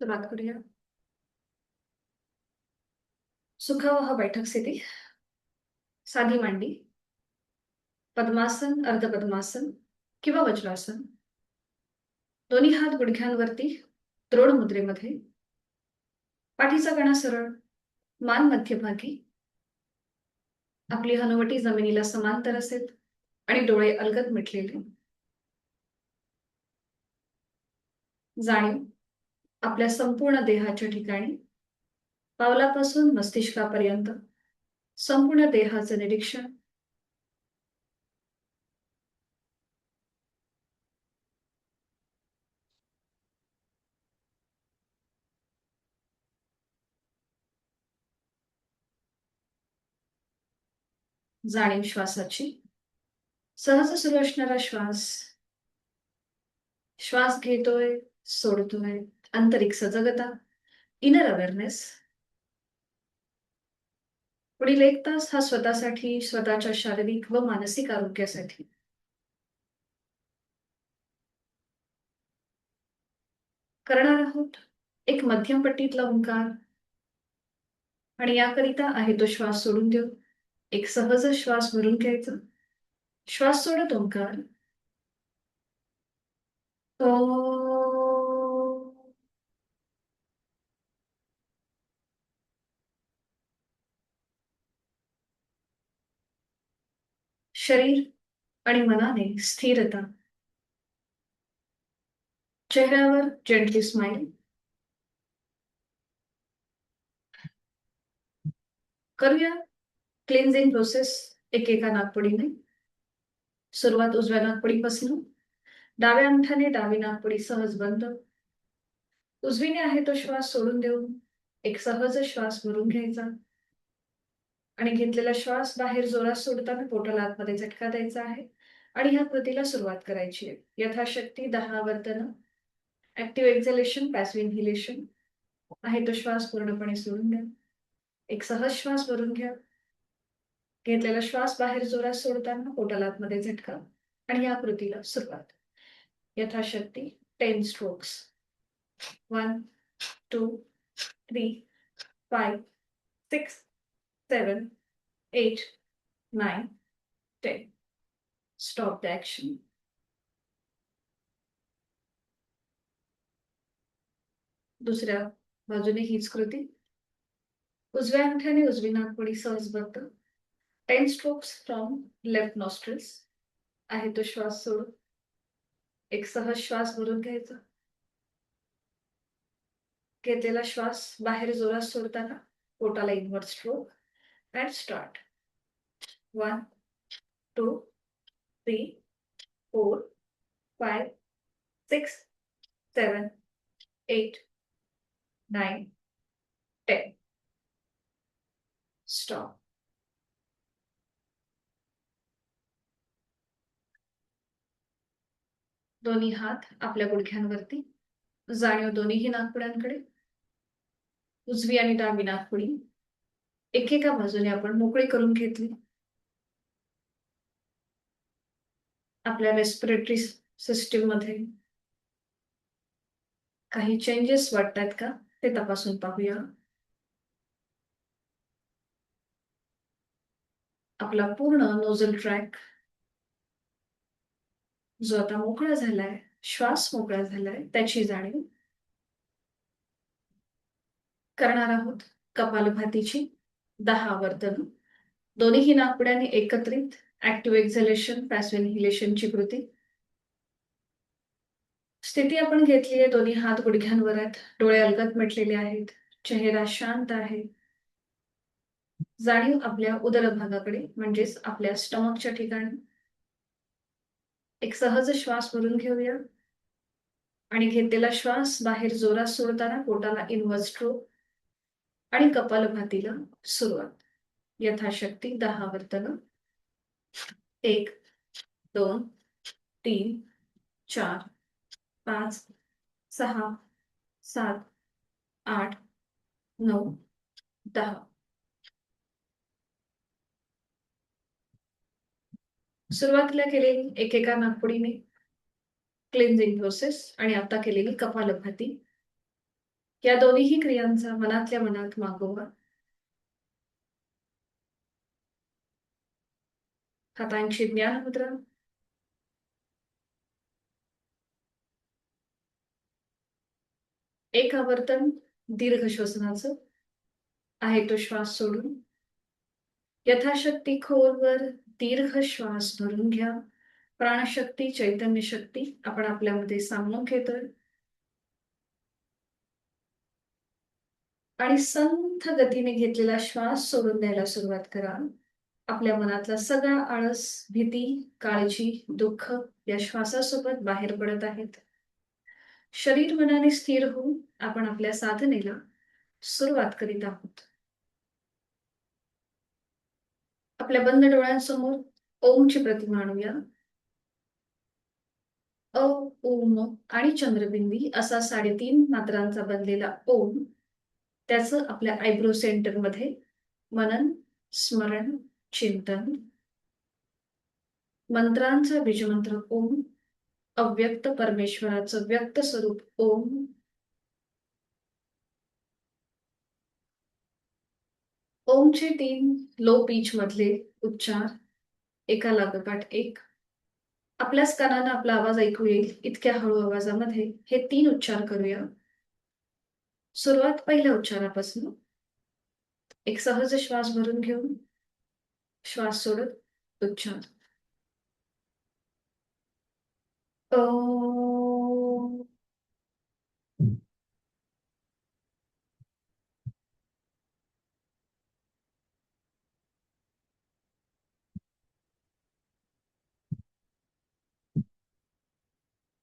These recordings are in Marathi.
सुरुवात करूया. सुखावह बैठक स्थिती. साधी मांडी, पद्मासन, अर्धपद्मासन किंवा वज्रासन. दोन्ही हात गुडघ्यांवरती द्रोण मुद्रेमध्ये. पाठीचा कणा सरळ, मान मध्यभागी. आपली हनुवटी जमिनीला समांतर असेल आणि डोळे अलगद मिटलेले. जाणीव आपल्या संपूर्ण देहाच्या ठिकाणी, पावलापासून मस्तिष्कापर्यंत संपूर्ण देहाचं निरीक्षण. जाणीव श्वासाची. सहज सुरू असणारा श्वास. श्वास घेतोय, सोडतोय. आंतरिक सजगता, इनर अवेअरनेस. पुढील 1 तास हा स्वतःसाठी, स्वतःच्या शारीरिक व मानसिक आरोग्यासाठी. करणार आहोत एक मध्यम पट्टीतला ओंकार. आणि याकरिता आहे तो श्वास सोडून देऊ. एक सहज श्वास भरून घ्यायचा. श्वास सोडत ओंकार. ओ. शरीर आणि मनाने स्थिरता. चेहऱ्यावर जेंटली स्माइल. करूया क्लिन्झिंग प्रोसेस एकेका नाकपुडीने. सुरुवात उजव्या नाकपुडीपासून. डाव्या अंगठाने डावी नाकपुडी सहज बंद. उजवीने आहे तो श्वास सोडून देऊन एक सहज श्वास भरून घ्यायचा. आणि घेतलेला श्वास बाहेर जोरात सोडताना पोटाला आतमध्ये झटका द्यायचा आहे. आणि ह्या कृतीला सुरुवात करायची आहे. यथाशक्ती 10 आवर्तनं. Active exhalation, passive inhalation. आहे तो श्वास पूर्णपणे सोडून द्या. एक सहज श्वास भरून घ्या. घेतलेला श्वास बाहेर जोरात सोडताना पोटाला आतमध्ये झटका. आणि या कृतीला सुरुवात. यथाशक्ती 10 स्ट्रोक्स. 1, 2, 3, 5, 6, 7, 8, 9, 10. Stop the action. दुसऱ्या बाजूने हीच कृती. उजव्या अंगठ्याने उजवी नाकपुडी सहज बंद. 10 स्ट्रोक्स फ्रॉम लेफ्ट नॉस्ट्रिल्स. आहे तो श्वास सोडून एक सहज श्वास भरून घ्यायचा. घेतलेला श्वास बाहेर जोरात सोडताना पोटाला invert stroke. And start. 1, 2, 3, 4, 5, 6, 7, 8, 9, 10. Stop. दोन्ही हात आपल्या गुडघ्यांवरती. जाणीव दोन्हीही नाकपुड्यांकडे. उजवी आणि डावी नाकपुडी एकेका बाजूने आपण मोकळी करून घेतली. आपल्या रेस्पिरेटरी सिस्टीम मध्ये काही चेंजेस वाटतात का ते तपासून पाहूया. आपला पूर्ण नोझल ट्रॅक जो आता मोकळा झालाय, श्वास मोकळा झालाय, त्याची जाणीव. करणार आहोत कपालभातीची 10 आवर्तन. दोन्हीही नाकपुड्यांनी एकत्रित ऍक्टिव्ह एक्झलेशन, पॅसिव्ह इन्हेलेशनची कृती. स्थिती आपण घेतली आहे. दोन्ही हात गुडघ्यांवर आहेत. डोळे अलगद मिटलेले आहेत. चेहरा शांत आहे. जाणीव आपल्या उदर भागाकडे म्हणजेच आपल्या स्टमकच्या ठिकाणी. एक सहज श्वास भरून घेऊया. आणि घेतलेला श्वास बाहेर जोरात सोडताना पोटाला इनवर्ट स्ट्रोक. आणि कपालभातीला सुरुवात. यथाशक्ती 10 आवर्तन. 1, 2, 3, 4, 5, 6, 7, 8, 9, 10. सुरुवातीला केलेली एकेका नागपुडीने क्लिन्झिंग प्रोसेस आणि आता केलेली कपालभाती, या दोन्हीही क्रियांचा मनातल्या मनात मागोवा. हातांची ज्ञानमुद्रा. एक आवर्तन दीर्घ श्वसनाचं आहे तो श्वास सोडून यथाशक्ती खोलवर दीर्घ श्वास भरून घ्या. प्राणशक्ती, चैतन्य शक्ती आपण आपल्यामध्ये सामावून घेतोय आणि संथ गतीने घेतलेला श्वास सोडून द्यायला सुरुवात करा. आपल्या मनातला सगळा आळस, भीती, काळजी, दुःख या श्वासासोबत बाहेर पडत आहेत. शरीर मनाने स्थिर होऊन आपण आपल्या साधनेला सुरुवात करीत आहोत. आपल्या बंद डोळ्यांसमोर ओमची प्रतिमा आणूया. अ, ओम आणि चंद्रबिंदी असा 3.5 मात्रांचा बनलेला ओम, त्याचं आपल्या आयब्रो सेंटर मध्ये मनन, स्मरण, चिंतन. मंत्रांचा बीजमंत्र ओम, अव्यक्त परमेश्वराचं व्यक्त स्वरूप ओम. ओमचे 3 लो पिच मधले उच्चार एका लागोपाठ एक. आपल्याच कानानं आपला आवाज ऐकू येईल इतक्या हळू आवाजामध्ये हे 3 उच्चार करूया. सुरुवात पहिल्या उच्चारापासून. एक सहज श्वास भरून घेऊन श्वास सोडत उच्चार. ओ.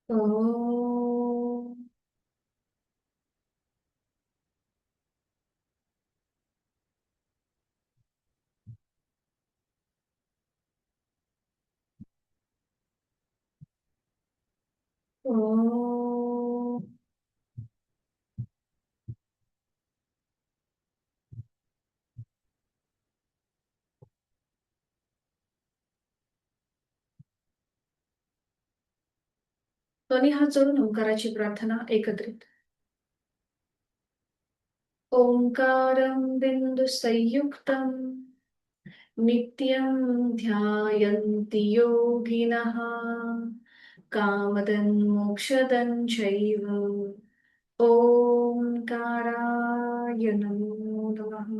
ओ. ओ. दोन्ही हात जोडून ओंकाराची प्रार्थना एकत्रित. ओंकारं बिंदु संयुक्तम नित्यं ध्यायन्ति योगिनः कामदं मोक्षदं चैव. ओंकाराय नमो नमः.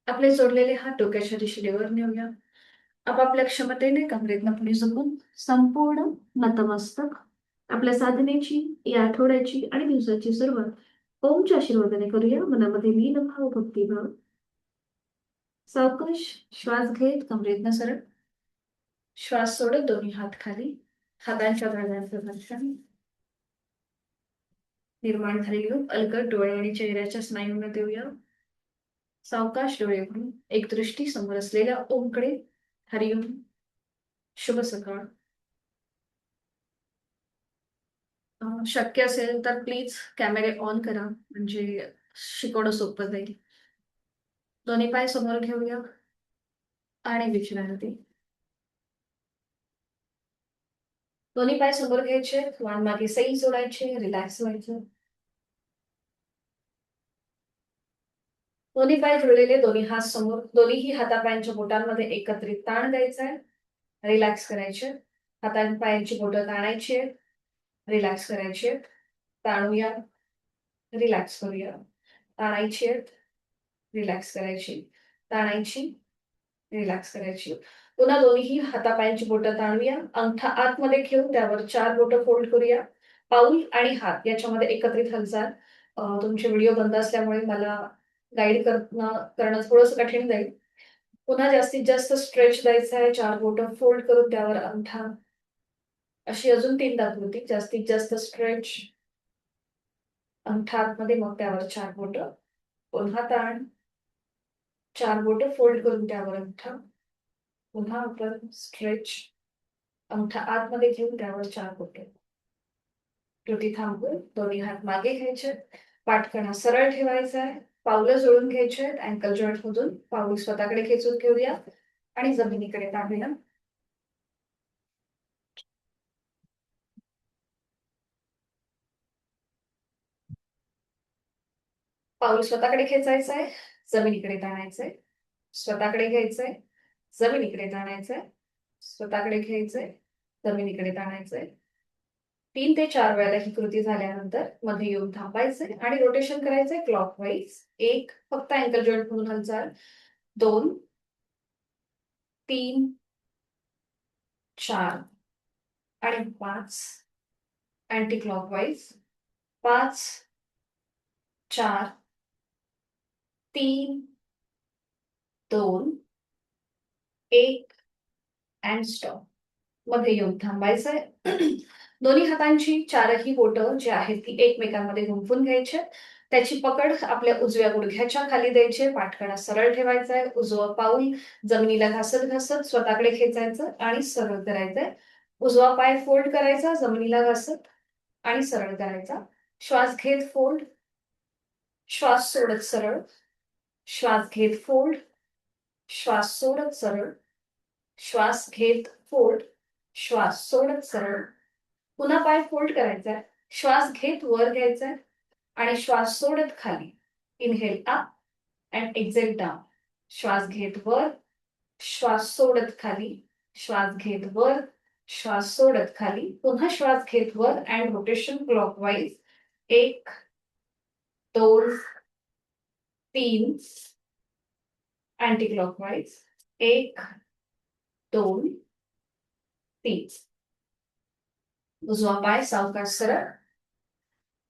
आपले जोडलेले हात डोक्याच्या दिशेवर नेऊया. आपापल्या क्षमतेने कमरेतनं पुढे झुकून संपूर्ण नतमस्तक. आपल्या साधनेची, या आठवड्याची आणि दिवसाची सुरुवात ओमच्या आशीर्वादाने करूया. मनामध्ये लीन भाव, भक्तिभाव. सावकाश श्वास घेत कमरेतनं सरळ श्वास सोडत दोन्ही हात खाली. हातांच्या तळव्यांचं घर्षण. निर्माण झालेली ऊब अलगद डोळे आणि चेहऱ्याच्या स्नायूंना देऊया. सावकाश डोळे उघडून एक दृष्टी समोर असलेल्या ओमकडे. हरिओम. शुभ सकाळ. शक्य असेल तर प्लीज कॅमेरे ऑन करा, म्हणजे शिकवणं सोपं जाईल. दोन्ही पाय समोर घेऊया आणि विश्रांती. दोन्ही पाय समोर घ्यायचे, मान मागे सैल जोडायचे, रिलॅक्स व्हायचं. दोन्ही पाय जुळलेले, दोन्ही हात समोर, दोन्हीही हातापायांच्या बोटांमध्ये एकत्रित ताण द्यायचा आहे. रिलॅक्स करायचे. हातापायांची बोटं ताणायची आहेत. रिलॅक्स करायची आहेत. ताणूया. रिलॅक्स करूया. ताणायची आहेत. रिलॅक्स करायची. ताणायची. रिलॅक्स करायची. पुन्हा दोन्ही हातापायांची बोटं ताणूया. अंगठा आतमध्ये घेऊन त्यावर 4 बोटं फोल्ड करूया. पाऊल आणि हात याच्यामध्ये एकत्रित हालचाल. तुमचे व्हिडिओ बंद असल्यामुळे मला गाईड करणं थोडंसं कठीण जाईल. पुन्हा जास्तीत जास्त स्ट्रेच द्यायचा आहे. 4 बोटं फोल्ड करून त्यावर अंगठा. अशी अजून 3दा कृती. जास्तीत जास्त स्ट्रेच. अंगठा आतमध्ये, मग त्यावर 4 बोटं. पुन्हा ताण. 4 बोटं फोल्ड करून त्यावर अंगठा. पुन्हा आपण स्ट्रेच. अंगठा आतमध्ये घेऊन त्यावर 4 बोटं. कृती थांबवून दोन्ही हात मागे घ्यायचे. पाठकणा सरळ ठेवायचा आहे. पावलं जोडून घ्यायचे आहेत अँकल जॉईंट मधून. पाऊल स्वतःकडे खेचून घेऊया आणि जमिनीकडे टाकूया. पाऊल स्वतःकडे खेचायचं आहे, जमिनीकडे ताणायचंय. स्वतःकडे घ्यायचंय, जमिनीकडे ताणायचंय. स्वतःकडे घ्यायचंय, जमिनीकडे ताणायचंय. 3 ते 4 वेळेला ही कृती झाल्यानंतर मध्ये येऊन थांबायचंय आणि रोटेशन करायचंय क्लॉकवाईज. 1 फक्त अँकल जॉईंट म्हणून हालचाल, 2, 3, 4 आणि 5 अँटी क्लॉकवाईज. 5, 4, 3, 2, 1 and stop. मध्ये येऊन थांबायचंय. दोन्ही हातांची चारही बोटं जी आहेत ती एकमेकांमध्ये गुंफून घ्यायची. त्याची पकड आपल्या उजव्या गुडघ्याच्या खाली द्यायची. पाठकणा सरळ ठेवायचा आहे. उजवं पाऊल जमिनीला घासत घासत स्वतःकडे खेचायचं आणि सरळ करायचंय. उजवा पाय फोल्ड करायचा, जमिनीला घासत आणि सरळ करायचा. श्वास घेत फोल्ड, श्वास सोडत सरळ, श्वास घेत फोल्ड, श्वास सोडत सरळ, श्वास घेत फोल्ड, श्वास सोडत सरळ. पुन्हा पाय फोल्ड करायचा, श्वास घेत वर घ्यायचा आणि श्वास सोडत खाली. Inhale up and exhale down. श्वास घेत वर, श्वास सोडत खाली, श्वास घेत वर, श्वास सोडत खाली. पुन्हा श्वास घेत वर and rotation clockwise. 1, 2, 3 anti clockwise. 1, 2, 3. उजवा पाय सावकाश सरळ.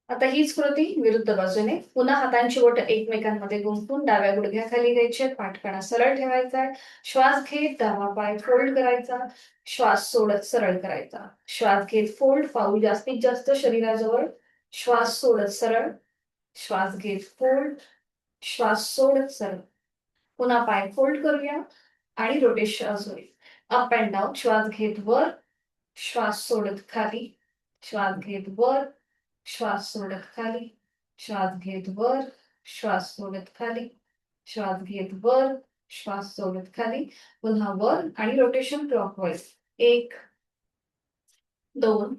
आता हीच कृती विरुद्ध बाजूने. पुन्हा हातांची बोट एकमेकांमध्ये गुंफून डाव्या गुडघ्याखाली घ्यायचे. पाठकणा सरळ ठेवायचा. श्वास घेत डावा पाय फोल्ड करायचा, श्वास सोडत सरळ करायचा. श्वास घेत फोल्ड, पाऊल जास्तीत जास्त शरीराजवळ. श्वास सोडत सरळ, श्वास घेत फोल्ड, श्वास सोडत सरळ. पुन्हा पाय फोल्ड करूया आणि रोटेशन होईल. Up and down. श्वास घेत वर, श्वास सोडत खाली, श्वास घेत वर, श्वास सोडत खाली, श्वास घेत वर, श्वास सोडत खाली, श्वास घेत वर, श्वास सोडत खाली. पुन्हा वर आणि रोटेशन क्लॉकवाईज. 1, 2,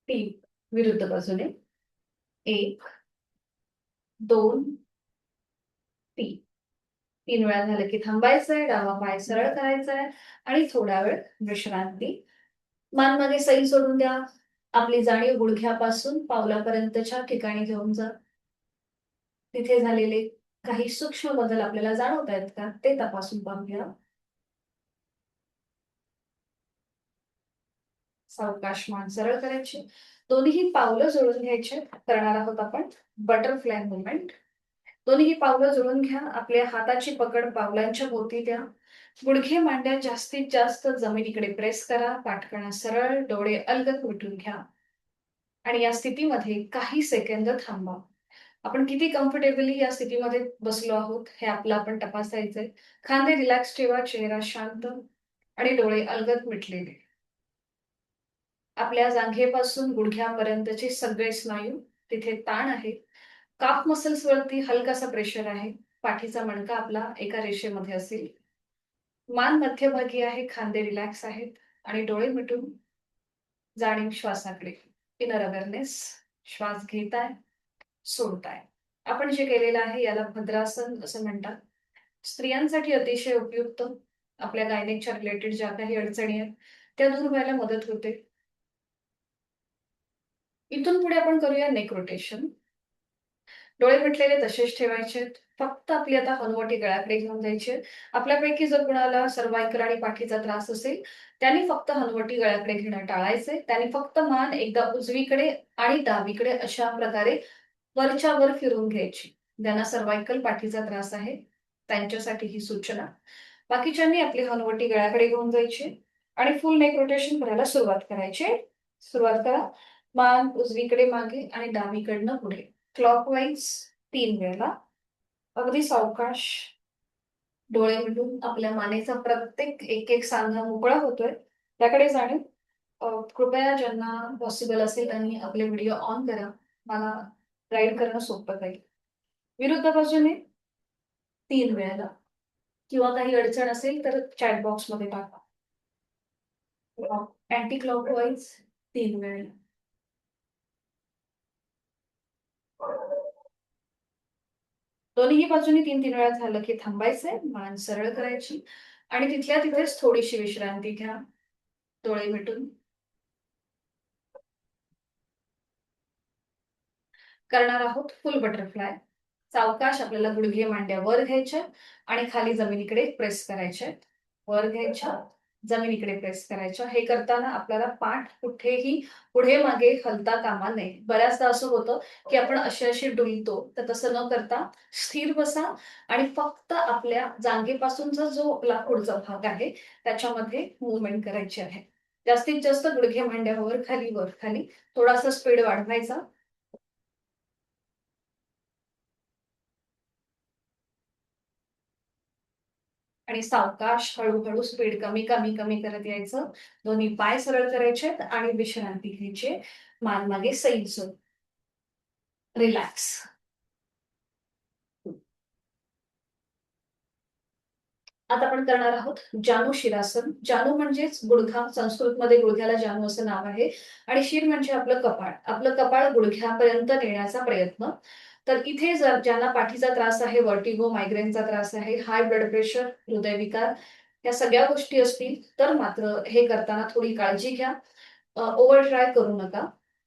3 विरुद्ध बाजूने. 1, 2, 3. 3 वेळा झालं की थांबायचंय. डावा पाय सरळ करायचा आहे आणि थोडा वेळ विश्रांती. मान मागे सैल सोडून द्या. आपली जाणीव गुडघ्यापासून पावलापर्यंतच्या ठिकाणी घेऊन जा. तिथे झालेले काही सूक्ष्म बदल आपल्याला जाणवत आहेत का ते तपासून पाहूया. सावकाश मान सरळ करायची. दोन्ही पावलं जोडून घ्यायचे. करणार आहोत आपण बटरफ्लाय मुवमेंट. दोन्ही पावलं जोडून घ्या. आपल्या हाताची पकड पावलांच्या भोवती द्या. गुडघे मांड्या जास्तीत जास्त जमिनीकडे प्रेस करा. पाठकणा सरळ, डोळे अलगद मिटून घ्या आणि या स्थितीमध्ये काही सेकंद थांबा. आपण किती कम्फर्टेबली या स्थितीमध्ये बसलो आहोत हे आपलं आपण तपासायचंय. खांदे रिलॅक्स ठेवा, चेहरा शांत आणि डोळे अलगद मिटलेले. आपल्या जांघेपासून गुडघ्यापर्यंतचे सगळे स्नायू तिथे ताण आहे. काफ मसल्स वरती हलकासा प्रेशर आहे. पाठीचा मणका आपला एका रेषेमध्ये असेल. मान मध्यभागी आहे, खांदे रिलॅक्स आहेत आणि डोळे मिटून जाणीव श्वासाकडे. Inner awareness. श्वास घेताय, सोडताय. आपण जे केलेलं आहे याला भद्रासन असं म्हणतात. स्त्रियांसाठी अतिशय उपयुक्त. आपल्या गायनेकच्या रिलेटेड ज्या काही अडचणी आहेत त्या दूर व्हायला मदत होते. इथून पुढे आपण करूया नेक रोटेशन. डोळे मिटलेले तसेच ठेवायचे. फक्त आपली आता हनुवटी गळ्याकडे घेऊन जायची. आपल्यापैकी जर कुणाला सर्वायकल आणि पाठीचा त्रास असेल त्यांनी फक्त हनुवटी गळ्याकडे घेणं टाळायचे. त्यांनी फक्त मान एकदा उजवीकडे आणि डावीकडे अशा प्रकारे वरच्या वर फिरून घ्यायची. ज्यांना सर्वायकल पाठीचा त्रास आहे त्यांच्यासाठी ही सूचना. बाकीच्यांनी आपली हनुवटी गळ्याकडे घेऊन जायची आणि फुल नेक रोटेशन करायला सुरुवात करायची. सुरुवात करा. मान उजवीकडे मागे आणि डावीकडनं पुढे क्लॉकवाईज 3 वेळा. अगदी सावकाश. डोळे मिटून आपल्या मानेचा प्रत्येक एक एक सांधा मोकळा होतोय त्याकडे जाणे. कृपया ज्यांना पॉसिबल असेल त्यांनी आपले व्हिडिओ ऑन करा. मला गाईड करणं सोपं जाईल. विरुद्ध बाजूने 3 वेळेला, किंवा काही अडचण असेल तर चॅट बॉक्स मध्ये टाका. अँटी क्लॉकवाईज 3 वेळेला. दोन्ही बाजूनी 3-3 वेळा झालं की थांबायचंय, मान सरळ करायची आणि तिथल्या तिथेच थोडीशी विश्रांती घ्या, डोळे मिटून. करणार आहोत फुल बटरफ्लाय. सावकाश आपल्याला गुडघे मांड्या वर घ्यायच्या आणि खाली जमिनीकडे प्रेस करायचे. वर घ्यायच्या, जमिनीकडे प्रेस करायच्या. हे करताना आपल्याला पाठ कुठेही पुढे मागे हलता कामा नये. बऱ्याचदा असं होतं की आपण अशी डुलतो, तर तसं न करता स्थिर बसा आणि फक्त आपल्या जांघेपासूनचा जो आपला पुढचा भाग आहे त्याच्यामध्ये मुवमेंट करायची आहे. जास्तीत जास्त गुडघे मांड्या वर खाली. थोडासा स्पीड वाढवायचा आणि सावकाश हळूहळू स्पीड कमी कमी कमी करत यायचं. दोन्ही पाय सरळ करायचे आणि विश्रांती घ्यायची. मान मागे सैल सोड. रिलॅक्स. आता आपण करणार आहोत जानू शिरासन. जानू म्हणजेच गुडघा, संस्कृतमध्ये गुडघ्याला जानू असं नाव आहे आणि शिर म्हणजे आपलं कपाळ. आपलं कपाळ गुडघ्यापर्यंत नेण्याचा प्रयत्न. तर इथे जर ज्यांना पाठीचा त्रास आहे, वर्टिगो, मायग्रेनचा त्रास आहे, हाय ब्लड प्रेशर, हृदयविकार, या सगळ्या गोष्टी असतील तर मात्र हे करताना थोडी काळजी घ्या. ओव्हर ट्राय करू नका.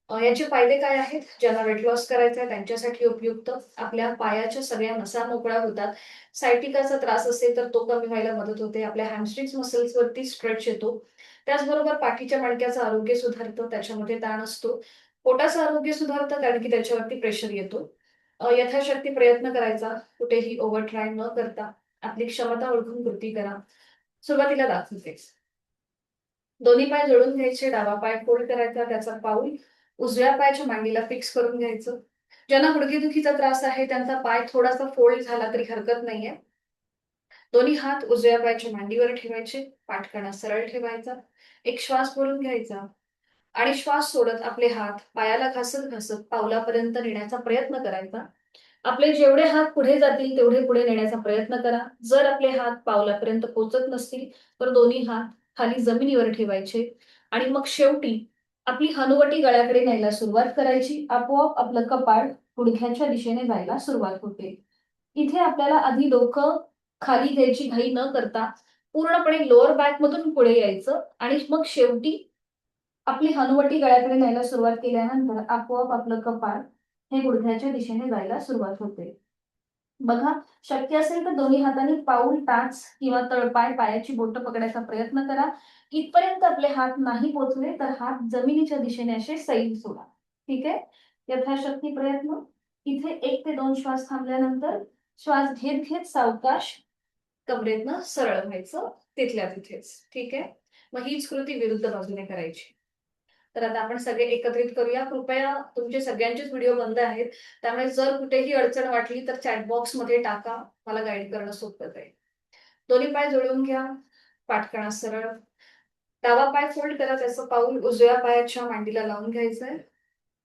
याचे फायदे काय आहेत? ज्यांना वेट लॉस करायचा आहे त्यांच्यासाठी उपयुक्त. आपल्या पायाच्या सगळ्या नसा मोकळ्या होतात. सायटिकाचा त्रास असेल तर तो कमी व्हायला मदत होते. आपल्या हॅमस्ट्रिंग मसल्स वरती स्ट्रेच येतो. त्याचबरोबर पाठीच्या मणक्याचं आरोग्य सुधारतं, त्याच्यामध्ये ताण असतो. पोटाचं आरोग्य सुधारतं कारण की त्याच्यावरती प्रेशर येतो. यथाशक्ती प्रयत्न करायचा, कुठेही ओव्हर ट्राय न करता. आपली क्षमता ओळखून कृती करा. सुरुवातीला दाखवतेच. दोन्ही पाय जोडून घ्यायचे, डावा पाय फोल्ड करायचा, त्याचा पाऊल उजव्या पायाच्या मांडीला फिक्स करून घ्यायचं. ज्यांना गुडघेदुखीचा त्रास आहे त्यांचा पाय थोडासा फोल्ड झाला तरी हरकत नाहीये. दोन्ही हात उजव्या पायाच्या मांडीवर ठेवायचे, पाठकणा सरळ ठेवायचा. एक श्वास भरून घ्यायचा आणि श्वास सोडत आपले हात पायाला घासत घासत पावलापर्यंत नेण्याचा प्रयत्न करायचा. आपले जेवढे हात पुढे जातील तेवढे पुढे नेण्याचा प्रयत्न करा. जर आपले हात पावलापर्यंत पोहोचत नसतील तर दोन्ही हात खाली जमिनीवर ठेवायचे आणि मग शेवटी आपली हनुवटी गळ्याकडे न्यायला सुरुवात करायची. आपोआप आपलं कपाळ गुडघ्याच्या दिशेने जायला सुरुवात होते. इथे आपल्याला आधी डोकं खाली घ्यायची घाई न करता पूर्णपणे लोअर बॅक मधून पुढे यायचं आणि मग शेवटी आपली हनुवटी गळ्याकडे न्यायला सुरुवात केल्यानंतर आपोआप आपलं कपाळ हे गुडघ्याच्या दिशेने जायला सुरुवात होते. बघा, शक्य असेल तर दोन्ही हातांनी पाऊल, टाच किंवा तळपाय, पायाची बोटं पकडायचा प्रयत्न करा. इथपर्यंत आपले हात नाही पोचले तर हात जमिनीच्या दिशेने असे सैल सोडा. ठीक आहे? यथाशक्ती प्रयत्न. इथे 1 ते 2 श्वास थांबल्यानंतर श्वास घेत घेत सावकाश कमरेतनं सरळ व्हायचं तिथल्या तिथेच. ठीक आहे? मग हीच कृती विरुद्ध बाजूने करायची. तर आता आपण सगळे एकत्रित करूया. कृपया तुमचे सगळ्यांचेच व्हिडिओ बंद आहेत. त्यामुळे जर कुठेही अडचण वाटली तर चॅट बॉक्स मध्ये टाका. मला गाईड करणं सोपं जाईल. दोन्ही पाय जोडून घ्या. पाठकणा सरळ. डावा पाय फोल्ड करा. त्याचं पाऊल उजव्या पायाच्या मांडीला लावून घ्यायचंय.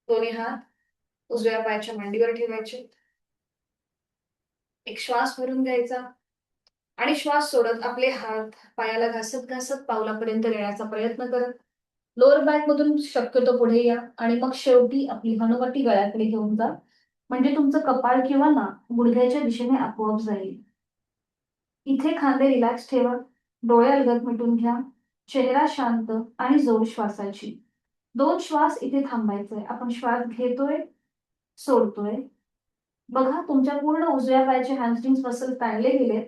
दोन्ही हात उजव्या पायाच्या मांडीवर ठेवायचे. एक श्वास भरून घ्यायचा आणि श्वास सोडत आपले हात पायाला घासत घासत पावलापर्यंत नेण्याचा प्रयत्न करत लोअर बॅक मधून शक्यतो पुढे या आणि मग शेवटी आपली हनुवटी गळ्याकडे घेऊन जा. म्हणजे तुमचं कपाळ किंवा नाक गुडघ्याच्या दिशेने आपोआप जाईल. इथे खांदे रिलॅक्स ठेवा. डोळे अलगद मिटून घ्या. चेहरा शांत आणि जोड श्वासाची. 2 श्वास इथे थांबायचंय. आपण श्वास घेतोय, सोडतोय. बघा, तुमच्या पूर्ण उजव्या पायाचे हॅमस्ट्रिंग मसल ताणले गेले.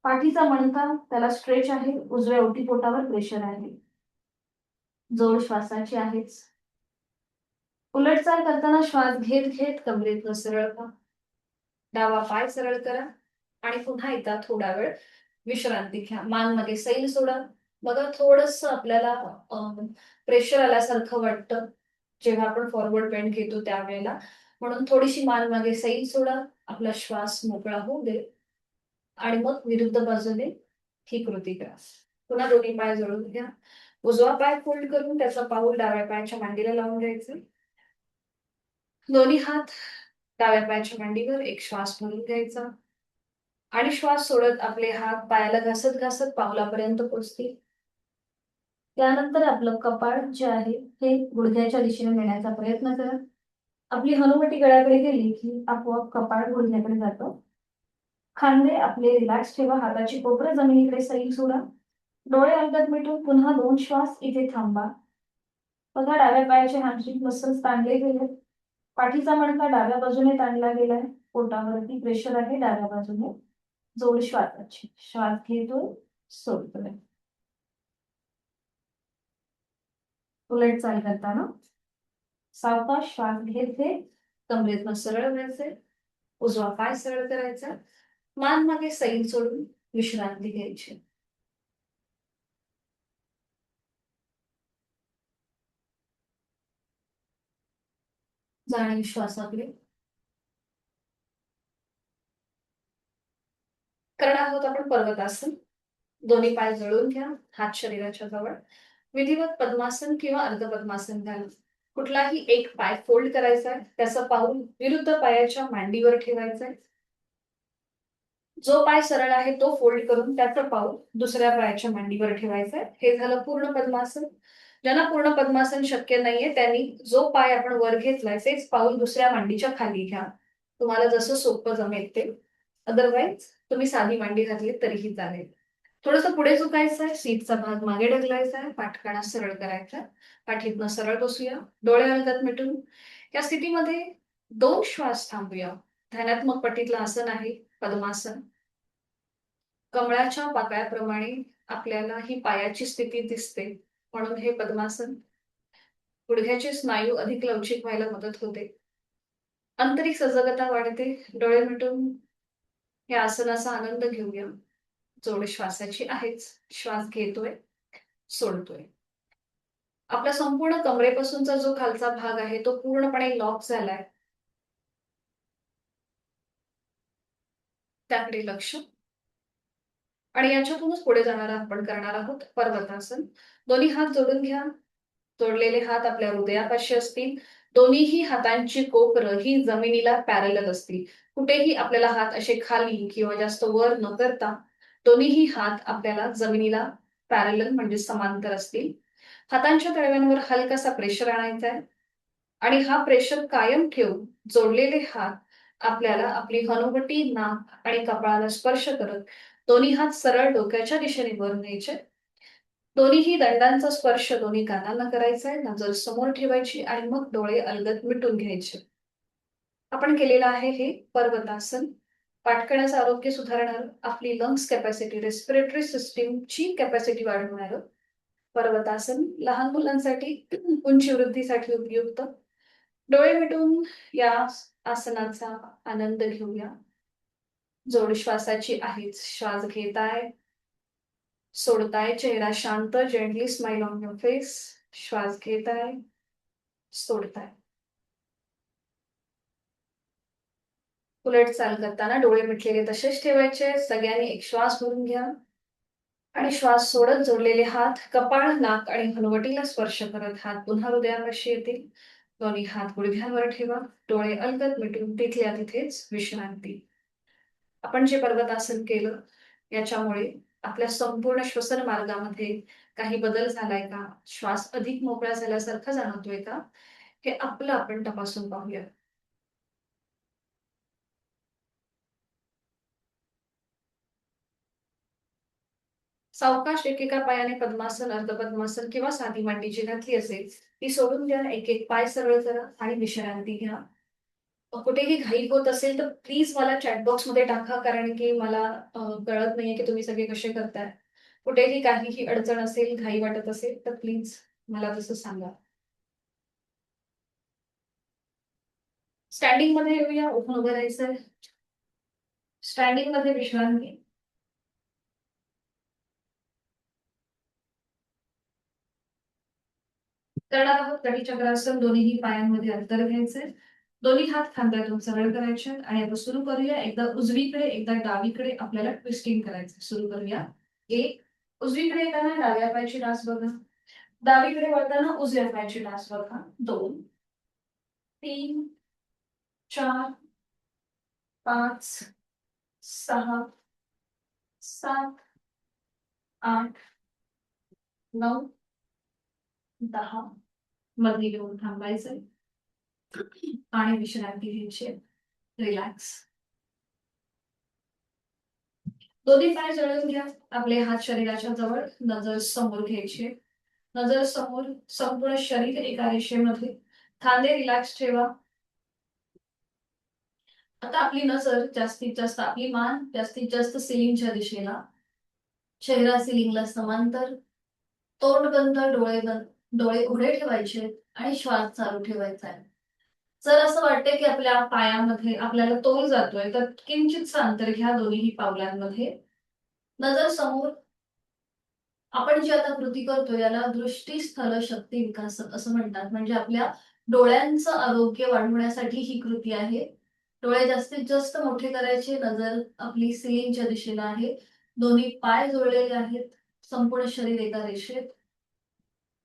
पाठीचा मणका त्याला स्ट्रेच आहे. उजव्या ओटीपोटावर प्रेशर आहे. जोड श्वासाची आहेच. उलटचाल करताना श्वास घेत घेत कमरेतनं सरळ व्हा. डावा पाय सरळ करा आणि पुन्हा एकदा थोडा वेळ विश्रांती घ्या. मान मागे सैल सोडा. बघा, थोडस आपल्याला प्रेशर आल्यासारखं वाटतं जेव्हा आपण फॉरवर्ड बेंड घेतो त्यावेळेला. म्हणून थोडीशी मान मागे सैल सोडा. आपला श्वास मोकळा होऊ दे आणि मग विरुद्ध बाजूने ही कृती करा. पुन्हा दोन्ही पाय जोडून घ्या. उजवा पाय फोल्ड करून त्याचा पाऊल डाव्या पायाच्या मांडीला लावून घ्यायचं. दोन्ही हात डाव्या पायाच्या मांडीवर एक श्वास भरून घ्यायचा आणि श्वास सोडत आपले हात पायाला घासत घासत पावलापर्यंत पोहोचतील. त्यानंतर आपलं कपाळ जे आहे ते गुडघ्याच्या दिशेने नेण्याचा प्रयत्न करा. आपली हनुवटी गळ्याकडे गेली की आपोआप कपाळ गुडघ्याकडे जातं. खांदे आपले रिलॅक्स ठेवा. हाताची कोपरं जमिनीकडे सैल सोडा. डोळे अलगद मिटून पुन्हा 2 श्वास इथे थांबा. बघा डाव्या पायाचे हॅमस्ट्रिंग मसल्स ताणले गेले. पाठीचा मणका डाव्या बाजूने ताणला गेलाय. पोटावरती प्रेशर आहे डाव्या बाजूने. जोड श्वासाची. श्वास घेतोय, सोडतोय. उलट चाल करताना सावकाश श्वास घेते, कमरेतनं सरळ व्हायचे, उजवा पाय सरळ करायचा, मान मागे सैल सोडून विश्रांती घ्यायची. जाणीव श्वासाकडे. करणार आहोत आपण पर्वतासन. दोन्ही पाय जळून घ्या, हात शरीराच्या जवळ. विधिवत पद्मासन किंवा अर्ध पद्मासन घाला. कुठलाही एक पाय फोल्ड करायचा आहे, त्याचं पाऊल विरुद्ध पायाच्या मांडीवर ठेवायचं आहे. जो पाय सरळ आहे तो फोल्ड करून त्याचं पाऊल दुसऱ्या पायाच्या मांडीवर ठेवायचं आहे. हे झालं पूर्ण पद्मासन. ज्यांना पूर्ण पद्मासन शक्य नाहीये त्यांनी जो पाय आपण वर घेतलाय तेच पाऊल दुसऱ्या मांडीच्या खाली घ्या. तुम्हाला जसं सोपं जमेल ते. अदरवाईज तुम्ही साधी मांडी घातली तरीही चालेल. थोडंसं पुढे झुकायचं आहे, सीटचा भाग मागे ढकलायचा आहे, पाठकाणा सरळ करायचा. पाठीतनं सरळ बसूया, डोळे अलगद मिटून. या स्थितीमध्ये 2 श्वास थांबूया. ध्यानात्मक पट्टीतलं आसन आहे पद्मासन. कमळाच्या पाकळ्याप्रमाणे आपल्याला ही पायाची स्थिती दिसते, म्हणून हे पद्मासन. गुडघ्याचे स्नायू अधिक लवचिक व्हायला मदत होते. आंतरिक सजगता वाढते. डोळे मिटून या आसनाचा आनंद घेऊया. जोड श्वासाची आहेच. श्वास घेतोय, सोडतोय. आपल्या संपूर्ण कमरेपासूनचा जो खालचा भाग आहे तो पूर्णपणे लॉक झालाय. त्याकडे लक्ष. आणि याच्यातूनच पुढे जाणारा आपण करणार आहोत पर्वतासन. दोन्ही हात जोडून घ्या. जोडलेले हात आपल्या हृदयापाशी असतील. दोन्हीही हातांची कोपरं ही जमिनीला पॅरलल असतील. कुठेही आपल्याला हात असे खाली किंवा जास्त वर न करता दोन्हीही हात आपल्याला जमिनीला पॅरलल म्हणजे समांतर असतील. हातांच्या तळव्यांवर हलकासा प्रेशर आणायचा आहे आणि हा प्रेशर कायम ठेवून जोडलेले हात आपल्याला आपली हनुवटी, नाक आणि कपाळाला स्पर्श करत दोन्ही हात सरळ डोक्याच्या दिशेने वर न्यायचे. दोन्हीही दंडांचा स्पर्श दोन्ही कानांना करायचा आहे. नजर समोर ठेवायची आणि मग डोळे अलगद मिटून घ्यायचे. आपण केलेलं आहे हे पर्वतासन. पाठकण्याचं आरोग्य सुधारणार, आपली लंग्स कॅपॅसिटी, रेस्पिरेटरी सिस्टीमची कॅपॅसिटी वाढवणार पर्वतासन. लहान मुलांसाठी उंची वृद्धीसाठी उपयुक्त. डोळे मिटून या आसनाचा आनंद घेऊया. जोड श्वासाची आहेच. श्वास घेताय, सोडताय. चेहरा शांत, gently smile on your face. श्वास घेताय, सोडताय. उलट चाल करताना डोळे मिटलेले तसेच ठेवायचे. सगळ्यांनी एक श्वास भरून घ्या आणि श्वास सोडत जोडलेले हात कपाळ, नाक आणि हनुवटीला स्पर्श करत हात पुन्हा हृदयापाशी येतील. दोन्ही हात गुडघ्यांवर ठेवा. डोळे अलगद मिटून तिथल्या तिथेच विश्रांती. आपण जे पर्वतासन केलं याच्यामुळे आपल्या संपूर्ण श्वसन मार्गामध्ये काही बदल झालाय का? श्वास अधिक मोकळा झाल्यासारखा जाणवतोय का? हे आपलं आपण तपासून पाहूया. सावकाश एकेका पायाने पद्मासन, अर्धपद्मासन किंवा साधी मांडी जी घातली असेल ती सोडून द्या. एक एक पाय सरळ करा आणि विश्रांती घ्या. कुठेही घाई होत असेल तर प्लीज मला चॅटबॉक्स मध्ये टाका, कारण की मला कळत नाहीये की तुम्ही सगळे कसे करताय. कुठेही काहीही अडचण असेल, घाई वाटत असेल तर प्लीज मला तसं सांगा. स्टँडिंग मध्ये येऊया. उठून उभं राहायचंय. स्टँडिंग मध्ये विश्रांती. करणार आहोत कडी चक्रासन. दोन्ही पायांमध्ये अंतर घ्यायचंय. दोन्ही हात खांद्यातून सरळ करायचे आणि आता सुरू करूया. एकदा उजवीकडे एकदा डावीकडे आपल्याला ट्विस्टिंग करायचं. सुरू करूया. एक. उजवीकडे येताना डाव्या पायाची डास बघा. डावीकडे वळताना उजव्या पायाची डास बघा. 2, 3, 4, 5 6 7 8 9 10 मध्ये घेऊन थांबायचंय आणि विश्रांती घ्यायची. रिलॅक्स. दोन्ही पाय जळून घ्या. आपले हात शरीराच्या जवळ, नजर समोर घ्यायची. नजर समोर, संपूर्ण शरीर एका रेषेमध्ये. खांदे रिलॅक्स ठेवा. आता आपली नजर जास्तीत जास्त, आपली मान जास्तीत जास्त सिलिंगच्या दिशेला, चेहरा सिलिंगला समांतर, तोंड बंद, डोळे बंद, डोळे उघडे ठेवायचे आणि श्वास चालू ठेवायचा आहे. जर असं वाटतंय की आपल्या पायामध्ये आपल्याला तोल जातोय, तर किंचित अंतर घ्या दोन्ही पावलांमध्ये. नजर समोर. आपण जी आता कृती करतो याला दृष्टी स्थल शक्ती विकास असं म्हणतात. म्हणजे आपल्या डोळ्यांचं आरोग्य वाढवण्यासाठी ही कृती आहे. डोळे जास्तीत जास्त मोठे करायचे. नजर आपली सिलिंगच्या दिशेला आहे. दोन्ही पाय जोडलेले आहेत. संपूर्ण शरीर एका रेषेत.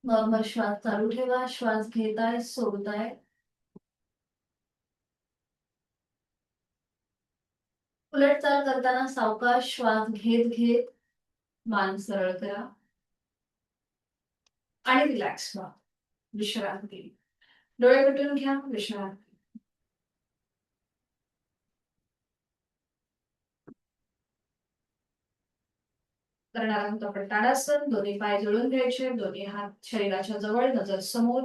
नॉर्मल श्वास चालू ठेवा. श्वास घेताय, सोडताय. उलट चाल करताना सावकाश श्वास घेत घेत मान सरळ करा आणि रिलॅक्स व्हा. विश्रांती. डोळे मिटून घ्या. विश्रांती. करणार आहोत आपण ताडासन. दोन्ही पाय जोडून घ्यायचे. दोन्ही हात शरीराच्या जवळ, नजर समोर.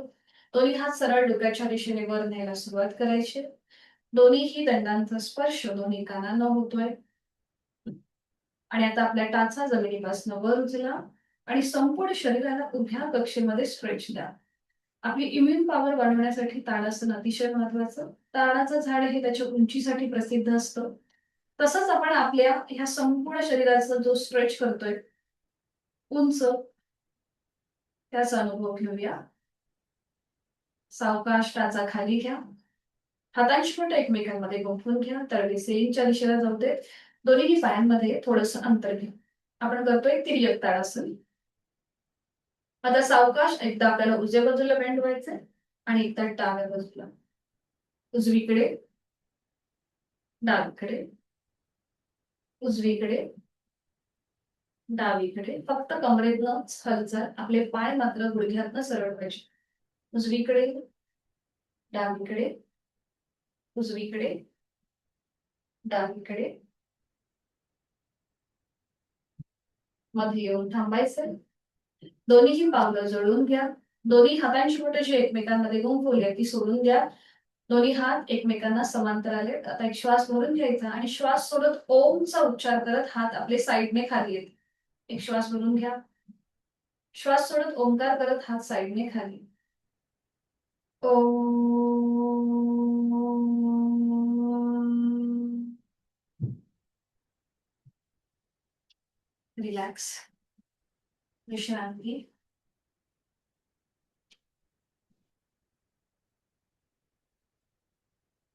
दोन्ही हात सरळ डोक्याच्या दिशेने वर न्यायला सुरुवात करायची. दोन्हीही दंडांचा स्पर्श दोन्ही कानांना होतोय. आणि आता आपल्या टाचा जमिनीपासून वर उचला आणि संपूर्ण शरीराला उभ्या कक्षेमध्ये स्ट्रेच द्या. आपली इम्युन पॉवर वाढवण्यासाठी ताडासन अतिशय महत्वाचं. ताडाचं झाड हे त्याच्या उंचीसाठी प्रसिद्ध असतं. तसंच आपण आपल्या ह्या संपूर्ण शरीराचा जो स्ट्रेच करतोय उंच, त्याचा अनुभव घेऊया. सावकाश टाचा खाली घ्या. हातांची बोटं एकमेकांमध्ये गुंफून घ्या. तळवे सिलिंगच्या दिशेला जाऊ दे. दोन्ही पायांमध्ये थोडंसं अंतर घ्या. आपण करतोय तिर्यक ताडासन. आता सावकाश एकदा आपल्याला उजव्या बाजूला बेंड व्हायचंय आणि एकदा डाव्या बाजूला. उजवीकडे, डावीकडे, उजवीकडे, डावीकडे. फक्त कमरेतनं हालचाल. आपले पाय मात्र गुडघ्यातनं सरळ पाहिजे. उजवीकडे, डावीकडे, उजवीकडे, डावीकडे. मध्ये येऊन थांबायचं. दोन्हीही पावलं जोडून घ्या. दोन्ही हातांची बोटं जी एकमेकांमध्ये गुंफवली ती सोडून द्या. दोन्ही हात एकमेकांना समांतर आले. आता एक श्वास भरून घ्यायचा आणि श्वास सोडत ओमचा उच्चार करत हात आपले साईडने खाली येते. एक श्वास भरून घ्या. श्वास सोडत ओंकार करत हात साईडने खाली. रिलॅक्स. विश्रांती.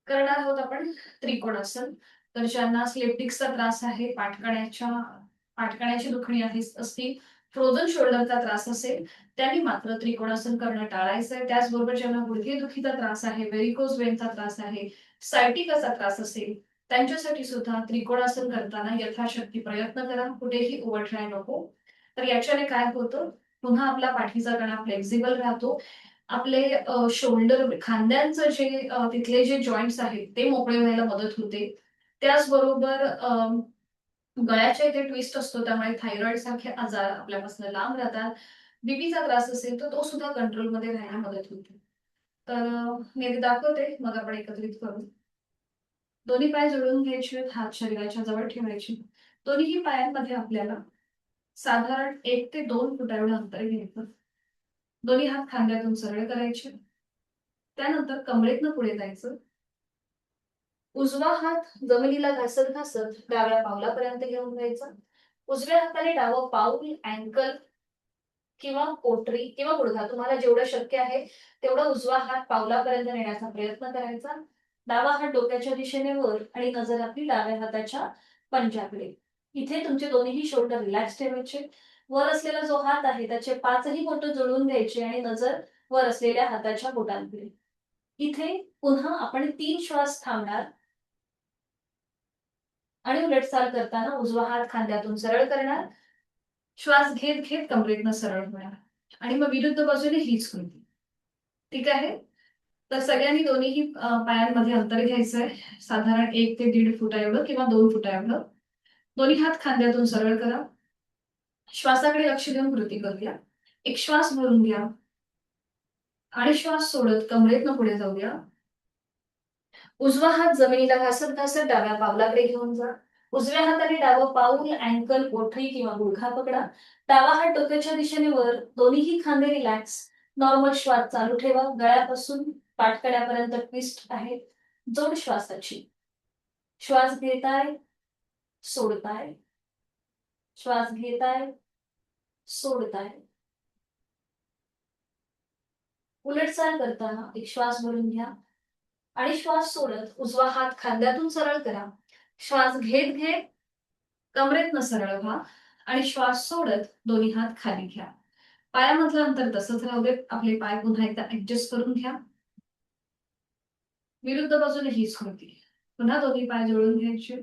करणार आहोत आपण त्रिकोणासन. तर ज्यांना स्लिप डिस्कचा त्रास आहे, पाठकण्याची दुखणी असतील, फ्रोझन शोल्डरचा त्रास असेल, त्यांनी मात्र त्रिकोणासन करणं टाळायचं आहे. त्याचबरोबर ज्यांना गुडघेदुखीचा त्रास आहे, व्हेरिकोज वेनचा त्रास आहे, सायटिकाचा त्रास असेल, त्यांच्यासाठी सुद्धा त्रिकोणासन करताना यथाशक्ती प्रयत्न करा. कुठेही ओव्हरट्राय नको. तर याच्याने काय होतं, पुन्हा आपला पाठीचा कणा फ्लेक्झिबल राहतो. आपले शोल्डर, खांद्यांचं जे तिथले जे जॉइंट्स आहेत ते मोकळे व्हायला मदत होते. त्याचबरोबर गळ्याच्या इथे ट्विस्ट असतो, त्यामुळे थायरॉइड सारखे आजार आपल्यापासून लांब राहतात. बीपीचा त्रास असेल तर तो सुद्धा कंट्रोलमध्ये राहायला मदत होते. तर मी आधी दाखवते, मग आपण एकत्रित करू. दोन्ही पाय जोडून घ्यायचे. हात शरीराच्या जवळ ठेवायचे. दोन्ही पायांमध्ये आपल्याला साधारण 1 ते 2 फूट एवढं अंतर घ्यायचं. दोन्ही हात खांद्यातून सरळ करायचे. त्यानंतर कमरेतनं पुढे जायचं. उजवा हात जमिनीला घासत घासत डाव्या पावलापर्यंत घेऊन जायचा. उजव्या हाताने डावं पाऊल, अँकल किंवा पोटरी किंवा गुडघा, तुम्हाला जेवढं शक्य आहे तेवढा उजवा हात पावलापर्यंत नेण्याचा प्रयत्न करायचा. डावा हात डोक्याच्या दिशेने वर आणि नजर आपली डाव्या हाताच्या पंजाकडे. इथे तुमचे दोन्ही शोल्डर रिलॅक्स ठेवायचे. वर असलेला जो हात आहे त्याचे 5ही बोटं जोडून घ्यायचे आणि नजर वर असलेल्या हाताच्या बोटांकडे. इथे पुन्हा आपण 3 श्वास थांबणार. आणि उलटचाल करताना उजवा हात खांद्यातून सरळ करणार, श्वास घेत घेत कमरेतनं सरळ होणार आणि मग विरुद्ध बाजूने हीच कृती. ठीक आहे. तर सगळ्यांनी दोन्हीही पायांमध्ये अंतर घ्यायचंय, साधारण 1 ते 1.5 फुटा एवढं किंवा 2 फुटा एवढं. दोन्ही हात खांद्यातून सरळ करा. श्वासाकडे लक्ष देऊन कृती करूया. एक श्वास भरून घ्या आणि श्वास सोडत कमरेतनं पुढे जाऊया. उजवा हात जमिनीला घासत घासत डाव्या पावलाकडे घेऊन जा. उजव्या हाताने डावं पाऊल, अँकल, कोठरी किंवा गुडघा पकडा. डावा हात डोक्याच्या दिशेने वर, दोन्हीही खांदे रिलॅक्स. नॉर्मल श्वास चालू ठेवा. गळ्यापासून पाठकड्यापर्यंत ट्विस्ट आहे. जोड श्वासाची. श्वास घेताय, सोडताय. श्वास घेताय, सोडताय. उलटचाल करताना एक श्वास भरून घ्या आणि श्वास सोडत उजवा हात खांद्यातून सरळ करा. श्वास घेत घेत कमरेतनं सरळ व्हा आणि श्वास सोडत दोन्ही हात खाली घ्या. पायामधलं अंतर तसंच राहू देत. आपले पाय पुन्हा एकदा ऍडजस्ट करून घ्या. विरुद्ध बाजूने हीच कृती. पुन्हा दोन्ही पाय जोडून घ्यायचे.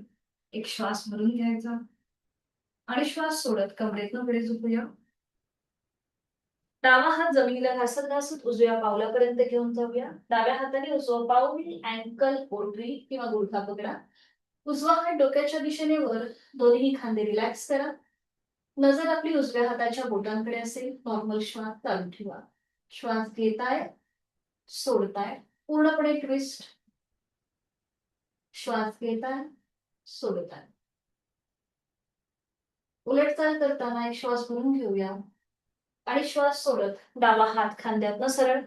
एक श्वास भरून घ्यायचा आणि श्वास सोडत कमरेतनं पुढे झोपूया. डावा हात जमिनीला घासत घासत उजव्या पावलापर्यंत घेऊन जाऊया. डाव्या हाताने उजवा पाऊल, अँकल, पोटरी किंवा गुडघा पकडा. उजवा हात डोक्याच्या दिशेने वर, दोन्ही खांदे रिलॅक्स करा. नजर आपली उजव्या हाताच्या बोटांकडे असेल. नॉर्मल श्वास चालू ठेवा. श्वास घेताय, सोडताय. पूर्णपणे ट्विस्ट. श्वास घेताय, सोडताय. उलटचाल करताना एक श्वास भरून घेऊया आणि श्वास सोडत डावा हात खांद्यातनं सरळ.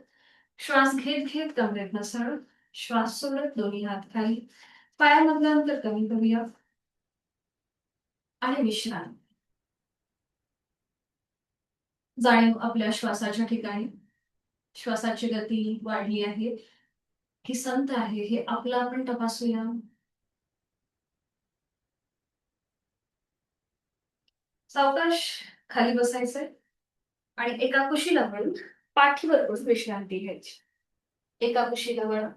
श्वास घेत घेत कमरेतनं सरळ. श्वास सोडत दोन्ही हात खाली. पायामधलं अंतर कमी करूया आणि विश्रांती. जाणीव आपल्या श्वासाच्या ठिकाणी. श्वासाची गती वाढली आहे की संत आहे हे आपलं आपण तपासूया. सावकाश खाली बसायचंय आणि एका कुशीला वळून पाठीवर बसून विश्रांती घ्यायची. एका कुशीला वळा.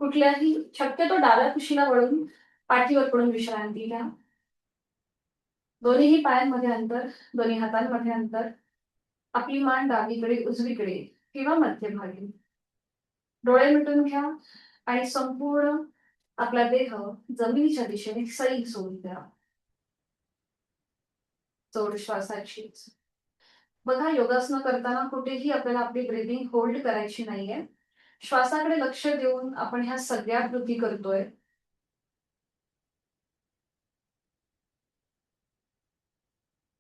कुठल्याही शक्यतो डाव्या कुशीला वळून पाठीवर पडून विश्रांती घ्या. दोन्ही पायांमध्ये अंतर, दोन्ही हातांमध्ये अंतर. आपली मान डावीकडे, उजवीकडे किंवा मध्यभागी. डोळे मिटून घ्या आणि संपूर्ण आपला देह जमिनीच्या दिशेने सैल सोडून द्या. जोड श्वासाची. बघा, योगासनं करताना कुठेही आपल्याला आपली ब्रीदिंग होल्ड करायची नाहीये. श्वासाकडे लक्ष देऊन आपण ह्या सगळ्या कृती करतोय.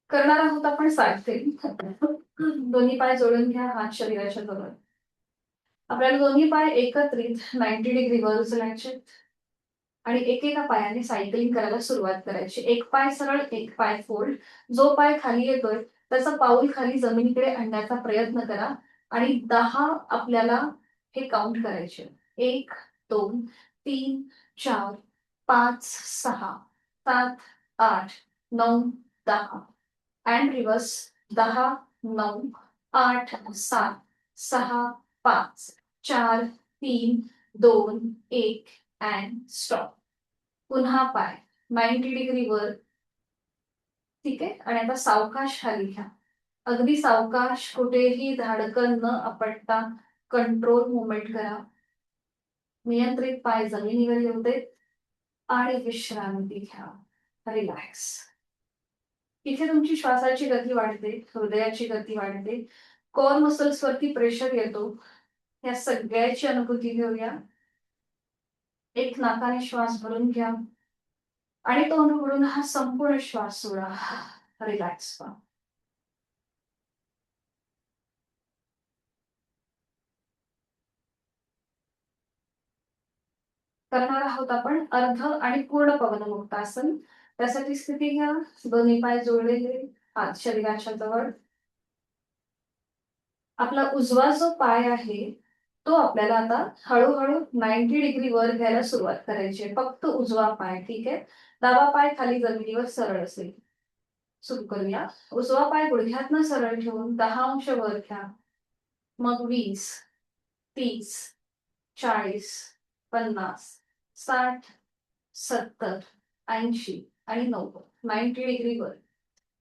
करणार आहोत आपण सारखे. दोन्ही पाय जोडून घ्या, हात शरीराच्या जवळ. आपल्याला दोन्ही पाय एकत्रित 90 डिग्री वर उचलायचे आणि एकेका पायाने सायकलिंग करायला सुरुवात करायची. एक पाय सरळ, एक पाय फोल्ड. जो पाय खाली येतोय त्याचा पाऊल खाली जमिनीकडे आणण्याचा प्रयत्न करा आणि 10 आपल्याला हे काउंट करायचे. 1, 2, 3, 4, 5, 6, 7, 8, 9, 10 अँड रिव्हर्स. 10, 9, 8, 7, 6, 5, 4, 3, 2, 1 and stop. पुन्हा पाय 90 डिग्री वर. ठीक आहे. आणि आता सावकाश खाली घ्या. अगदी सावकाश, कुठेही धाडकन न आपटता कंट्रोल मुवमेंट करा. नियंत्रित पाय जमिनीवर येऊ देत आणि विश्रांती घ्या. रिलॅक्स. इथे तुमची श्वासाची गती वाढते, हृदयाची गती वाढते, कोर मसल्स वरती प्रेशर येतो. या सगळ्याची अनुभूती घेऊया. एक नाकाने श्वास भरून घ्या आणि तोंड उघडून हा संपूर्ण श्वास सोडा. रिलॅक्स व्हा. करणार आहोत आपण अर्ध आणि पूर्ण पवनमुक्त आसन. त्यासाठी स्थिती घ्या. दोन्ही पाय जोडलेले, हात शरीराच्या जवळ. आपला उजवा जो पाय आहे तो आपल्याला आता हळूहळू 90 डिग्री वर घ्यायला सुरुवात करायची आहे. फक्त उजवा पाय. ठीक आहे. डावा पाय खाली जमिनीवर सरळ असेल. सुरू करूया. उजवा पाय गुडघ्यातनं सरळ ठेवून 10 अंश वर घ्या. मग 20, 30, 40, 50, 60, 70, 80 आणि 90, 90 डिग्रीवर.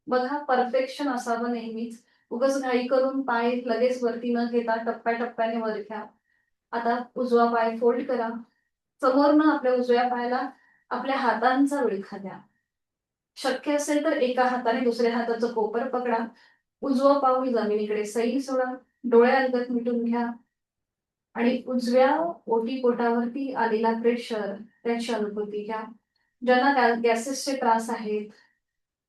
बघा परफेक्शन असावं नेहमीच. उगाच घाई करून पाय लगेच वरती न घेता टप्प्याटप्प्याने वर घ्या. आता उजवा पाय फोल्ड करा. समोरनं आपल्या उजव्या पायाला आपल्या हातांचा विळखा द्या. शक्य असेल तर एका हाताने दुसऱ्या हाताचं कोपर पकडा. उजवं पाऊल जमिनीकडे सैल सोडा. डोळे अलगद मिटून घ्या आणि उजव्या ओटीपोटावरती आलेला प्रेशर त्याची अनुभूती घ्या. ज्यांना गॅसेसचे त्रास आहेत,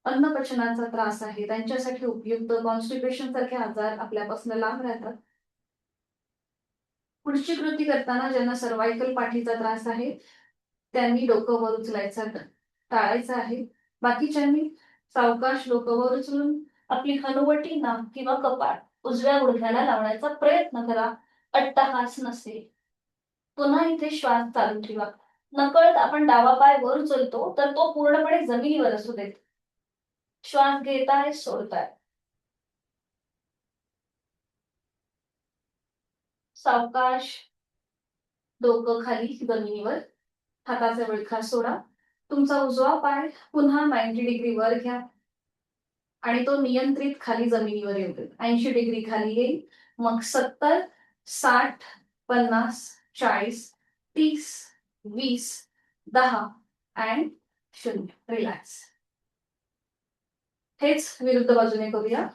अन्नपचनाचा त्रास आहे, त्यांच्यासाठी उपयुक्त कॉन्स्टिपेशन सारखे आजार आपल्यापासून लांब राहतात. पुढची कृती करताना ज्यांना सर्वायकल पाठीचा त्रास आहे त्यांनी डोकं वर उचलायचं टाळायचं आहे. बाकीच्यांनी सावकाश डोकं वर उचलून आपली हनुवटी, नाक किंवा कपाळ उजव्या गुडघ्याला लावण्याचा प्रयत्न करा. अट्टहास नसेल. पुन्हा इथे श्वास चालू ठेवा. नकळत आपण डावा पाय वर उचलतो तर तो पूर्णपणे जमिनीवर असू देत. श्वास घेताय, सोडताय. सावकाश डोकं खाली जमिनीवर. हाताचा विळखा सोडा. तुमचा उजवा पाय पुन्हा 90 डिग्री वर घ्या आणि तो नियंत्रित खाली जमिनीवर येऊ देत. 80 डिग्री खाली येईल. मग 70, 60, 50, 40, 30, 20, 10 अँड 0. रिलॅक्स. हेच विरुद्ध बाजूने करूया.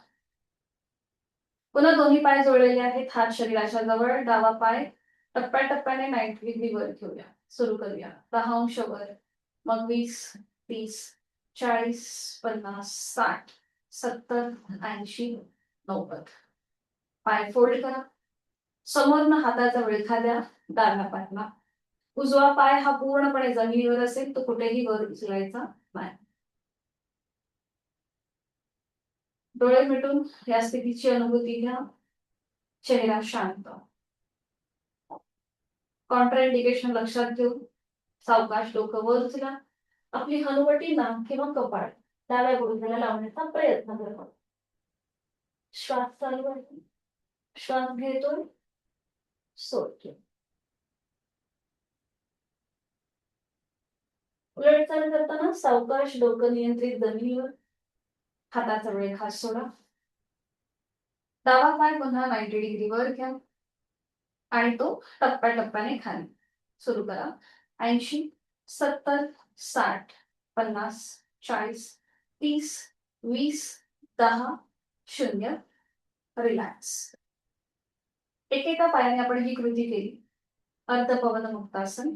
पुन्हा दोन्ही पाय जोडलेले आहेत. हात शरीराच्या जवळ. डावा पाय टप्प्याटप्प्याने 90 डिग्री वर घेऊया. सुरू करूया. 10 अंश वर, मग 20, 30, 40, 50, 60, 70, 80, 90. पाय फोल्ड करा. समोरनं हाताचा विळखा द्या डाव्या पायाला. उजवा पाय हा पूर्णपणे जमिनीवर असेल तो कुठेही वर उचलायचा नाही. डोळे मिटून या स्थितीची अनुभूती घ्या. चेहरा शांत. कॉन्ट्राइंडिकेशन लक्षात घेऊन सावकाश डोकं वर उचला. आपली हनुवटी, नाक किंवा कपाळ डाव्या गुडघ्याला लावण्याचा प्रयत्न करा. श्वास चालू आहे. श्वास घेतोय, सोडतोय. उलट चाल करताना सावकाश डोकं नियंत्रित जमिनीवर. हाताचा विळखा सोडा. डावा पाय पुन्हा 90 डिग्री वर घ्या आणि तो टप्प्याटप्प्याने खाली. सुरू करा. 80, 70, 60, 50, 40, 30, 20, 10, 0. रिलॅक्स. एकेका पायाने आपण ही कृती केली. अर्ध पवन मुक्तासन.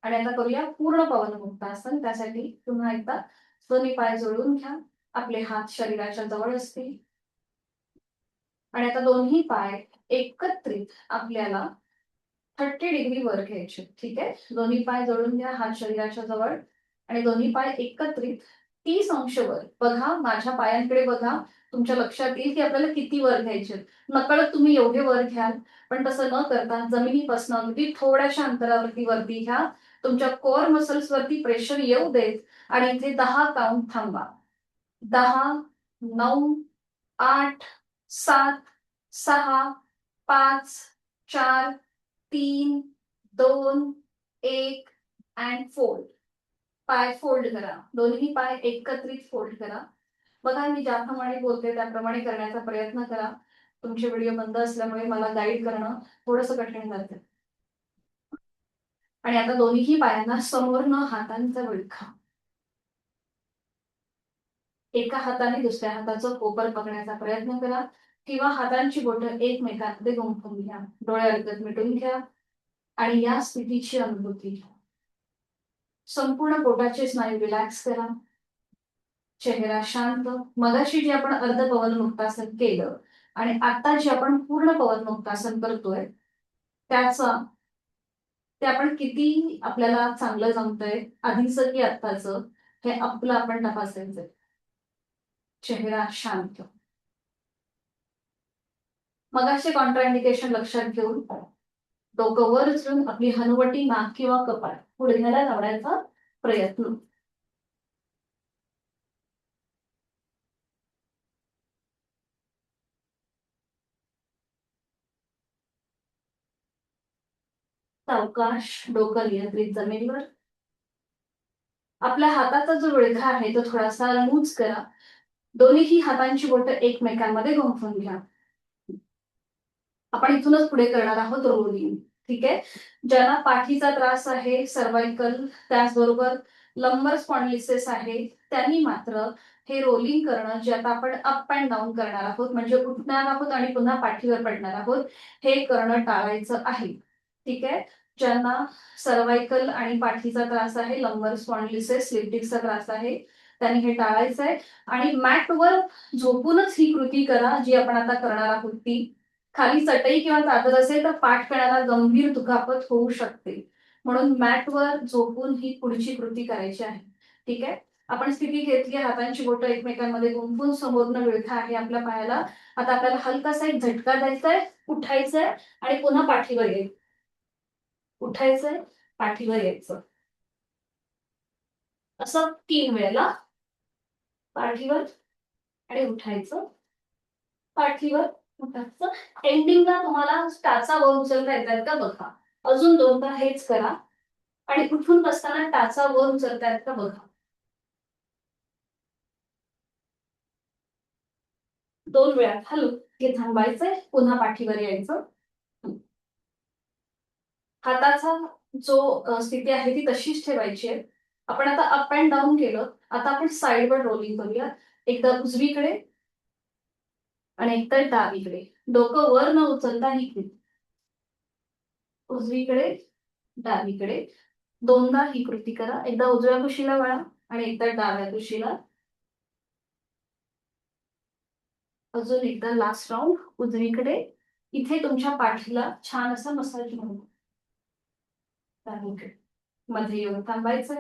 आणि आता करूया पूर्ण पवन मुक्तासन. त्यासाठी पुन्हा एकदा दोन्ही पाय जोडून घ्या. आपले हात शरीराच्या जवळ असतील आणि आता दोन्ही पाय एकत्रित आपल्याला 30 डिग्री वर घ्यायचे. ठीक आहे. दोन्ही पाय जोडून घ्या. हात शरीराच्या जवळ आणि दोन्ही पाय एकत्रित 30 अंश वर. बघा माझ्या पायांकडे बघा. तुमच्या लक्षात येईल की आपल्याला किती वर घ्यायचे. नकळत तुम्ही एवढे वर घ्याल, पण तसं न करता जमिनीपासून अगदी थोड्याशा अंतरावरती वरती घ्या. तुमच्या कोर मसल्स वरती प्रेशर येऊ देत आणि इथे 10 काउंट थांबा. 10, 9, 8, 7, 6, 5, 4, 3, 2, 1 अँड फोल्ड. पाय फोल्ड करा. दोन्ही पाय एकत्रित फोल्ड करा. बघा मी ज्याप्रमाणे बोलते त्याप्रमाणे करण्याचा प्रयत्न करा. तुमचे व्हिडिओ बंद असल्यामुळे मला गाईड करणं थोडंसं कठीण जातं. आणि आता दोन्ही पायांना समोरनं हातांचा विळखा. एका हाताने दुसऱ्या हाताचं कोपर पकडण्याचा प्रयत्न करा किंवा हातांची बोटं एकमेकांमध्ये गुंफून घ्या. डोळे अलगद मिटून घ्या आणि या स्थितीची अनुभूती घ्या. संपूर्ण पोटाचे स्नायू रिलॅक्स करा. चेहरा शांत. मगाशी जे आपण अर्ध पवन मुक्तासन केलं आणि आता जे आपण पूर्ण पवन मुक्तासन करतोय त्याचा ते आपण किती आपल्याला चांगलं जमतंय आधीचं की आत्ताचं हे आपलं आपण तपासायचंय. चेहरा शांत. मगाशी कॉन्ट्राइंडिकेशन लक्षात घेऊन डोकं वर उचलून आपली हनुवटी, नाक किंवा कपाळ गुडघ्याला लावण्याचा प्रयत्न. सावकाश डोकं नियंत्रित जमिनीवर. आपल्या हाताचा जो विळखा आहे तो थोडासा लूज करा. दोन्हीही हातांची बोटं एकमेकांमध्ये गुंफून घ्या. आपण इथूनच पुढे करणार आहोत रोलिंग. ठीक आहे. ज्यांना पाठीचा त्रास आहे, सर्वायकल, त्याचबरोबर लंबर स्पॉन्डिलिसिस आहे, त्यांनी मात्र हे रोलिंग करणं जे आता आपण अप अँड डाऊन करणार आहोत, म्हणजे उठणार आहोत आणि पुन्हा पाठीवर पडणार आहोत, हे करणं टाळायचं आहे. ठीक आहे. ज्यांना सर्वायकल आणि पाठीचा त्रास आहे, लंबर स्पॉन्डिलिसिस, स्लिप डिस्कचा त्रास आहे, त्यांनी हे टाळायचं आहे. आणि मॅटवर झोपूनच ही कृती करा जी आपण आता करणार आहोत ती. खाली चटई किंवा चादर असेल तर पाठ कण्याला गंभीर दुखापत होऊ शकते, म्हणून मॅटवर झोपून ही पुढची कृती करायची आहे. ठीक आहे. आपण स्थिती घेतली, हातांची बोटं एकमेकांमध्ये गुंफून, समोरनं विळखा आहे आपल्या पायाला. आता आपल्याला हलकासा एक झटका द्यायचा आहे, उठायचंय आणि पुन्हा पाठीवर यायचं. उठायचंय, पाठीवर यायचं, असं 3 वेळेला. पाठीवर आणि उठायचं, पाठीवर उठायचं. एंडिंगला तुम्हाला टाचा वर उचलता येतात का बघा. अजून 2दा हेच करा आणि उठून बसताना टाचा वर उचलता येत का बघा. 2 वेळा हलू हे थांबायचंय, पुन्हा पाठीवर यायचं. हाताचा जो स्थिती आहे ती तशीच ठेवायची आहे. आपण आता अप अँड डाऊन केलं, आता आपण साईडवर रोलिंग करूया. एकदा उजवीकडे आणि एकदा डावीकडे. डोकं वर न उचलता ही कृती. उजवीकडे, डावीकडे. 2दा ही कृती करा. एकदा उजव्या कुशीला वळा आणि एकदा डाव्या कुशीला. अजून एकदा लास्ट राऊंड उजवीकडे. इथे तुमच्या पाठीला छान असा मसाज म्हणून मध्ये येऊन थांबायचं.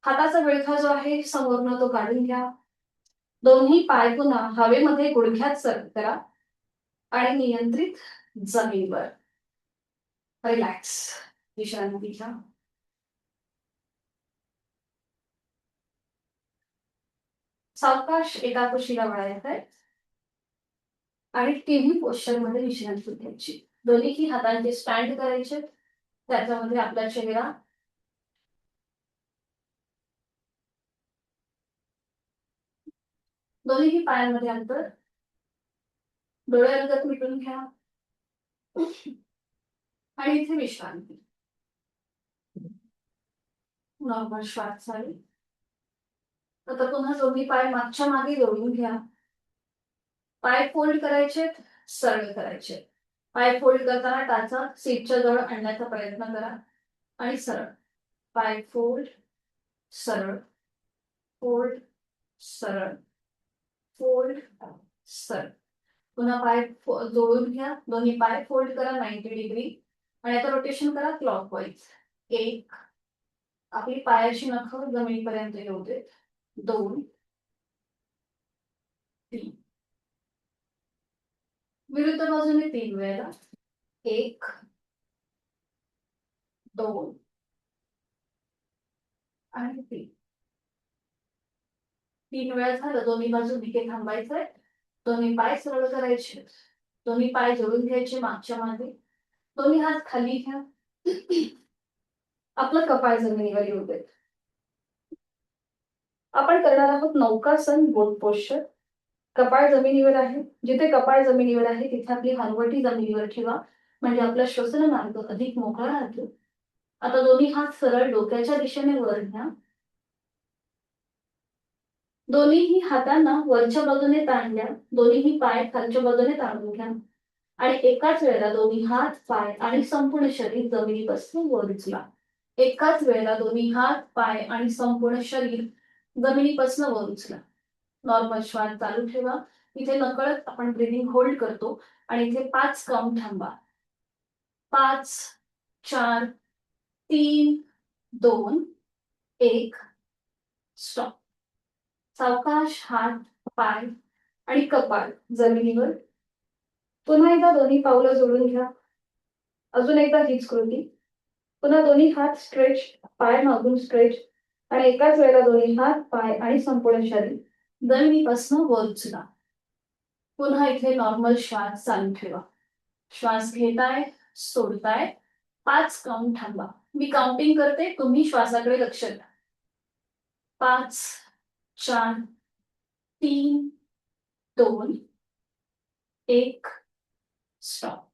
हाताचा विळखा जो आहे समोरनं तो काढून घ्या. दोन्ही पाय पुन्हा हवेमध्ये गुडघ्यात सर करा आणि नियंत्रित जमीनवर रिलॅक्स विश्रांती घ्या. सावकाश एका कुशीला वळायचंय आणि टीव्ही पोश्चर मध्ये विश्रांती घ्यायची. दोन्ही हातांचे स्टँड करायचे, त्याच्यामध्ये आपला चेहरा. दोन्ही पायांमध्ये अंतर. डोळे अलगद मिटून घ्या आणि इथे विश्रांती. नॉर्मल श्वास चालू. आता पुन्हा दोन्ही पाय मागच्या मागे जोडून घ्या. पाय फोल्ड करायचे, सरळ करायचे. पाय फोल्ड करताना टाचा सीटच्या जवळ आणण्याचा प्रयत्न करा आणि सरळ. पाय फोल्ड, सरळ, फोल्ड, सरळ, फोल्ड, सरळ. पुन्हा पाय जोडून घ्या. दोन्ही पाय फोल्ड करा 90 डिग्री आणि आता रोटेशन करा क्लॉकवाईज. 1, आपली पायाची नखं जमिनीपर्यंत येऊ देत. 2, 3. विरुद्ध बाजूने 3 वेळेला. 1, 2 आणि 3. 3 वेळा झालं. दोन्ही बाजू भिके थांबायचंय. दोन्ही पाय सरळ करायचे. दोन्ही पाय जोडून घ्यायचे मागच्या मागे. दोन्ही हात खाली घ्या. आपलं कपाळ जमिनीवर येऊ देत. आपण करणार आहोत नौकासन बोट पोश्चर. कपाळ जमिनीवर आहे. जिथे कपाळ जमिनीवर आहे तिथे आपली हनवटी जमिनीवर ठेवा, म्हणजे आपला श्वसन मार्ग अधिक मोकळा राहतो. आता दोन्ही हात सरळ डोक्याच्या दिशेने वर घ्या. दोन्हीही हातांना वरच्या बाजूने ताणल्या. दोन्हीही पाय खालच्या बाजूने ताणून घ्या आणि एकाच वेळेला दोन्ही हात, पाय आणि संपूर्ण शरीर जमिनीपासून वर उचला. एकाच वेळेला दोन्ही हात, पाय आणि संपूर्ण शरीर जमिनीपासून वर उचला. नॉर्मल श्वास चालू ठेवा. इथे नकळत आपण ब्रीदिंग होल्ड करतो आणि इथे 5 काउंट थांबा. 5, 4, 3, 2, 1. स्टॉप. सावकाश हात, पाय आणि कपाळ जमिनीवर. पुन्हा एकदा दोन्ही पावलं जोडून घ्या. अजून एकदा हीच कृती. पुन्हा दोन्ही हात स्ट्रेच, पाय मागून स्ट्रेच आणि एकाच वेळेला दोन्ही हात, पाय आणि संपूर्ण शरीर जमिनीपासून वर उचला. पुन्हा इथे नॉर्मल श्वास चालू ठेवा. श्वास घेताय, सोडताय, 5 काउंट थांबा. मी काउंटिंग करते, तुम्ही श्वासाकडे लक्ष द्या. 5, 4, 3, 2, 1, स्टॉप.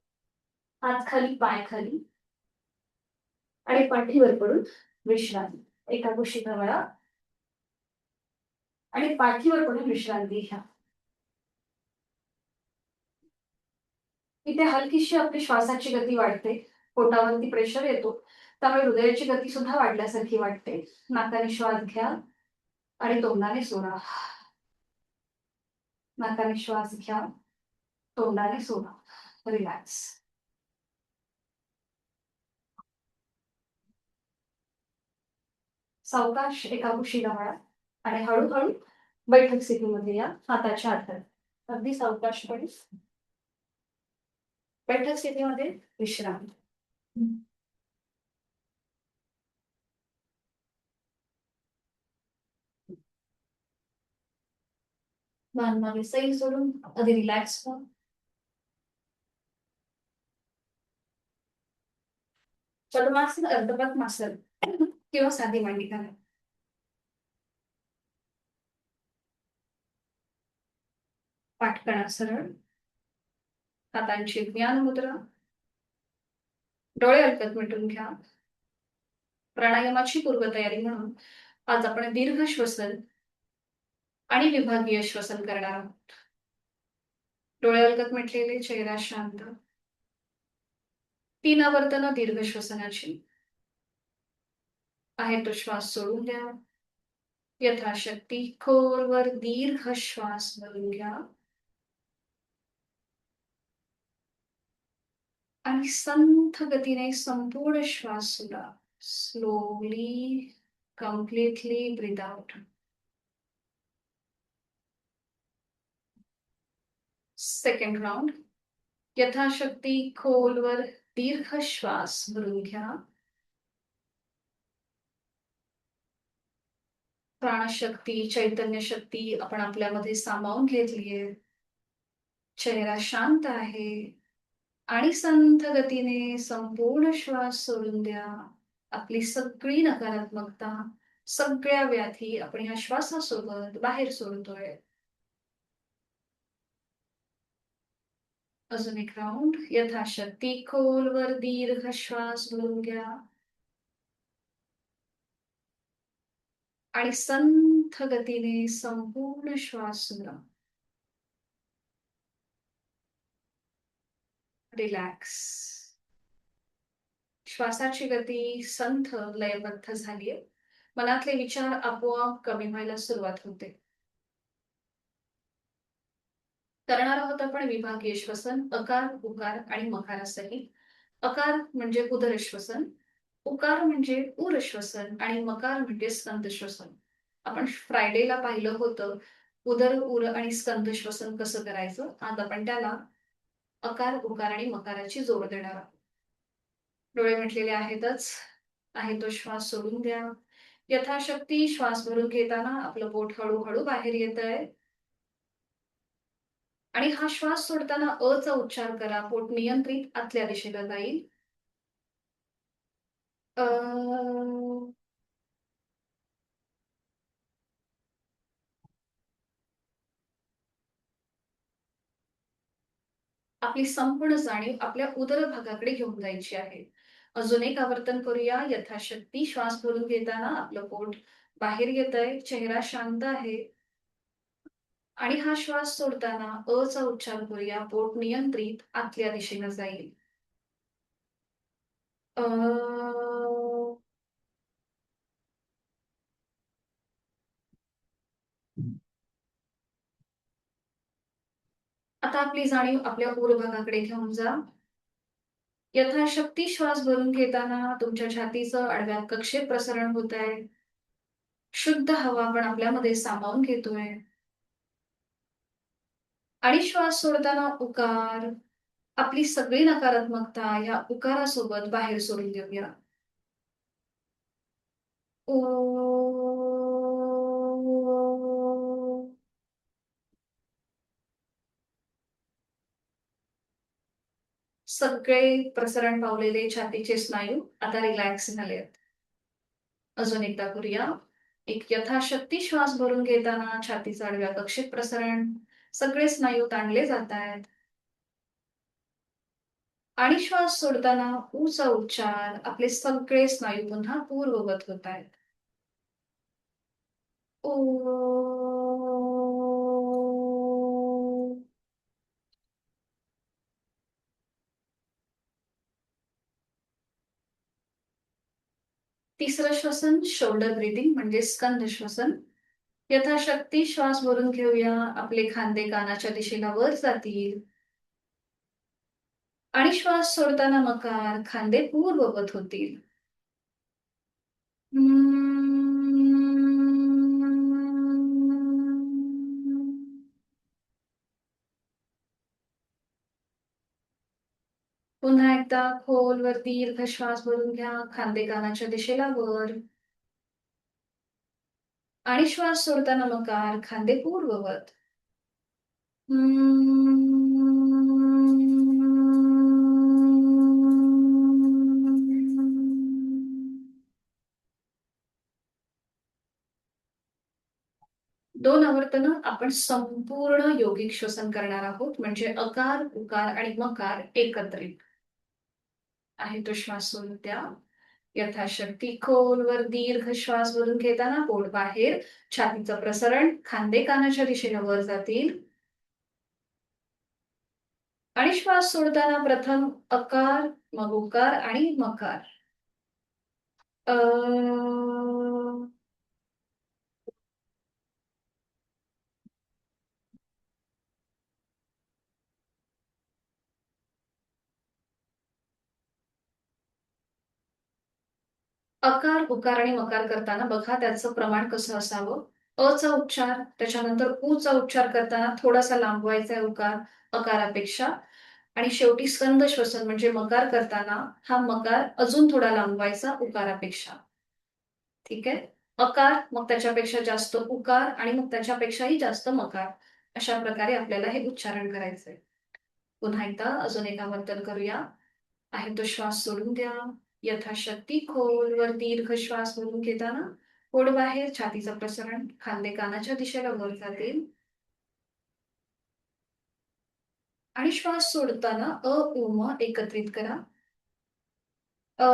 हात खाली, पाय खाली आणि पाठीवर पडून विश्रांती. एका गोष्टीचा वेळा आणि पाठीवर पडून विश्रांती घ्या. इथे हलकीशी आपली श्वासाची गती वाढते, पोटावरती प्रेशर येतो, त्यामुळे हृदयाची गती सुद्धा वाढल्यासारखी वाटते. नाकाने श्वास घ्या आणि तोंडाने सोडा. नाकाने श्वास घ्या, तोंडाने सोडा. रिलॅक्स. सावकाश एका कुशीला वळा आणि हळूहळू बैठक स्थितीमध्ये या. हाताच्या आधारे अगदी सावकाशपणे बैठक स्थितीमध्ये विश्राम. मान मागे सैल सोडून अगदी रिलॅक्स व्हा. पद्मासन, अर्धपद्मासन किंवा साधी मांडी घाला. पाठ करा सरळ. हातांची ज्ञान मुद्रा. डोळे हलकत मिटून घ्या. प्राणायामाची पूर्वतयारी म्हणून आज आपण दीर्घ श्वसन आणि विभागीय श्वसन करणार आहोत. डोळे हलकत मिटलेले, चेहरा शांत. 3 आवर्तन दीर्घ श्वसनाची. आहे तो श्वास सोडून द्या. यथाशक्ती खोलवर दीर्घ श्वास भरून घ्या आणि संथ गतीने संपूर्ण श्वास सोडा. Slowly, completely breathe out. Second round. यथाशक्ती खोलवर दीर्घ श्वास भरून घ्या. प्राणशक्ती, चैतन्य शक्ती आपण आपल्यामध्ये सामावून घेतलीये. चेहरा शांत आहे आणि संथ गतीने संपूर्ण श्वास सोडून द्या. आपली सगळी नकारात्मकता, सगळ्या व्याधी आपण ह्या श्वासासोबत बाहेर सोडतोय. अजून एक राऊंड. यथाशक्ती खोलवर दीर्घ श्वास भरून घ्या आणि संथ गतीने संपूर्ण श्वास सोडा. रिलॅक्स. श्वासाची गती संथ लयबद्ध झालीये. मनातले विचार आपोआप कमी व्हायला सुरुवात होते. करणार आहोत आपण विभागीय श्वसन, अकार, उकार आणि मकारासहित. अकार म्हणजे उदर श्वसन, उकार म्हणजे उर श्वसन आणि मकार म्हणजे स्कंद श्वसन. आपण फ्रायडेला पाहिलं होतं उदर, उर आणि स्कंद श्वसन कसं करायचं. आज आपण त्याला अकार, उकार आणि मकाराची जोड देणार आहोत. डोळे मिटलेले आहेतच. आहे तो श्वास सोडून द्या. यथाशक्ती श्वास भरून घेताना आपलं पोट हळूहळू बाहेर येत आहे आणि हा श्वास सोडताना अ चा उच्चार करा. पोट नियंत्रित आतल्या दिशेला जाईल. अ आपली संपूर्ण जाणीव आपल्या उदर भागाकडे घेऊन जायची आहे. अजून एक आवर्तन करूया. यथाशक्ती श्वास भरून घेताना आपलं पोट बाहेर येत आहे, चेहरा शांत आहे आणि हा श्वास सोडताना अ चा उच्चार करूया. पोट नियंत्रित आतल्या दिशेला जाईल. अ आता आपली जाणीव आपल्या उर भागाकडे घेऊन जा. यथाशक्ती श्वास भरून घेताना तुमच्या छातीचं आडव्या कक्षेत प्रसरण होत आहे. शुद्ध हवा आपण आपल्यामध्ये सामावून घेतोय आणि श्वास सोडताना उकार, आपली सगळी नकारात्मकता या उकारासोबत बाहेर सोडून देऊया. ओ. सगळे प्रसरण पावलेले छातीचे स्नायू आता रिलॅक्स झाले आहेत. अजून एकदा करूया. एक यथाशक्ती श्वास भरून घेताना छातीचं आडव्या कक्षेत प्रसरण, सगळे स्नायू ताणले जात आहेत. आणि श्वास सोडताना ऊचा उच्चार, आपले सगळे स्नायू पुन्हा पूर्ववत होत आहेत. ओ. तिसरं श्वसन शोल्डर ब्रीदिंग म्हणजे स्कंद श्वसन. यथाशक्ती श्वास भरून घेऊया. आपले खांदे कानाच्या दिशेला वर जातील. आणि श्वास सोडताना मकार, खांदे पूर्ववत होतील. पुन्हा एकदा खोलवर दीर्घ श्वास भरून घ्या. खांदे कानाच्या दिशेला वर. आणि श्वास सोडताना मकार, खांदे पूर्ववत. दोन आवर्तनं आपण संपूर्ण योगिक श्वसन करणार आहोत, म्हणजे अकार, उकार आणि मकार एकत्रित. आहे तो श्वास सोडून द्या. यथाशक्ती खोलवर दीर्घ श्वास भरून घेताना पोट बाहेर, छातीचं प्रसरण, खांदे कानाच्या दिशेने वर जातील. आणि श्वास सोडताना प्रथम अकार, मग उकार आणि मकार. अ. अकार, उकार आणि मकार करताना बघा त्याचं प्रमाण कसं असावं. अचा उच्चार, त्याच्यानंतर ऊचा उच्चार करताना थोडासा लांबवायचा आहे उकार अकारापेक्षा. आणि शेवटी स्कंद श्वसन म्हणजे मकार करताना हा मकार अजून थोडा लांबवायचा उकारापेक्षा. ठीक आहे. अकार, मग त्याच्यापेक्षा जास्त उकार आणि मग त्याच्यापेक्षाही जास्त मकार. अशा प्रकारे आपल्याला हे उच्चारण करायचंय. पुन्हा एकदा अजून एक आवर्तन करूया. आहे तो श्वास सोडून द्या. यथाशक्ती खोलवर दीर्घ श्वास भरून घेताना पोट बाहेर, छातीचं प्रसरण, खांदे कानाच्या दिशेला वर जातील. आणि श्वास सोडताना अ उ म एकत्रित करा. अ.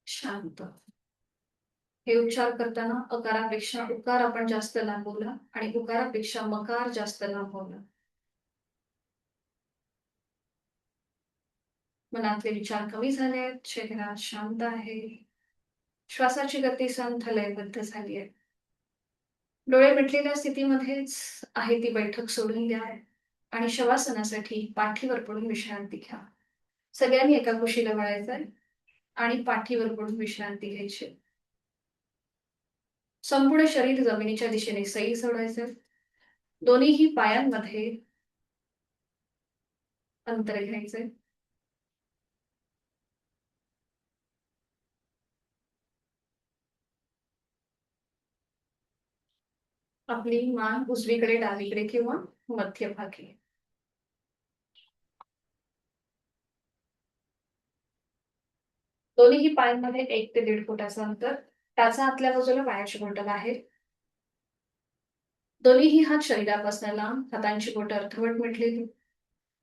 शांत. हे उच्चार करताना अकारापेक्षा उकार आपण जास्त लांबवला आणि उकारापेक्षा मकार जास्त लांबवला. मनातले विचार कमी झाले, चेहरा शांत आहे. श्वासाची गती संथ लयबद्ध झाली आहे. डोळे मिटलेल्या स्थितीमध्येच आहे ती बैठक सोडून द्या आणि शवासनासाठी पाठीवर पडून विश्रांती घ्या. सगळ्यांनी एका कुशीला वळायचंय आणि पाठीवर पडून विश्रांती घ्यायची. संपूर्ण शरीर जमिनीच्या दिशेने सैल सोडायचं. दोन्हीही पायांमध्ये अंतर घ्यायचंय. आपली मान उजवीकडे, डावीकडे किंवा मध्यभागी. दोन्हीही पायांमध्ये 1 ते 1.5 फुटाचं अंतर. टाचा आतल्या बाजूला, पायाची बोटं बाहेर. दोन्हीही हात शरीरापासून लांब, हातांची बोटं अर्धवट मिटलेली.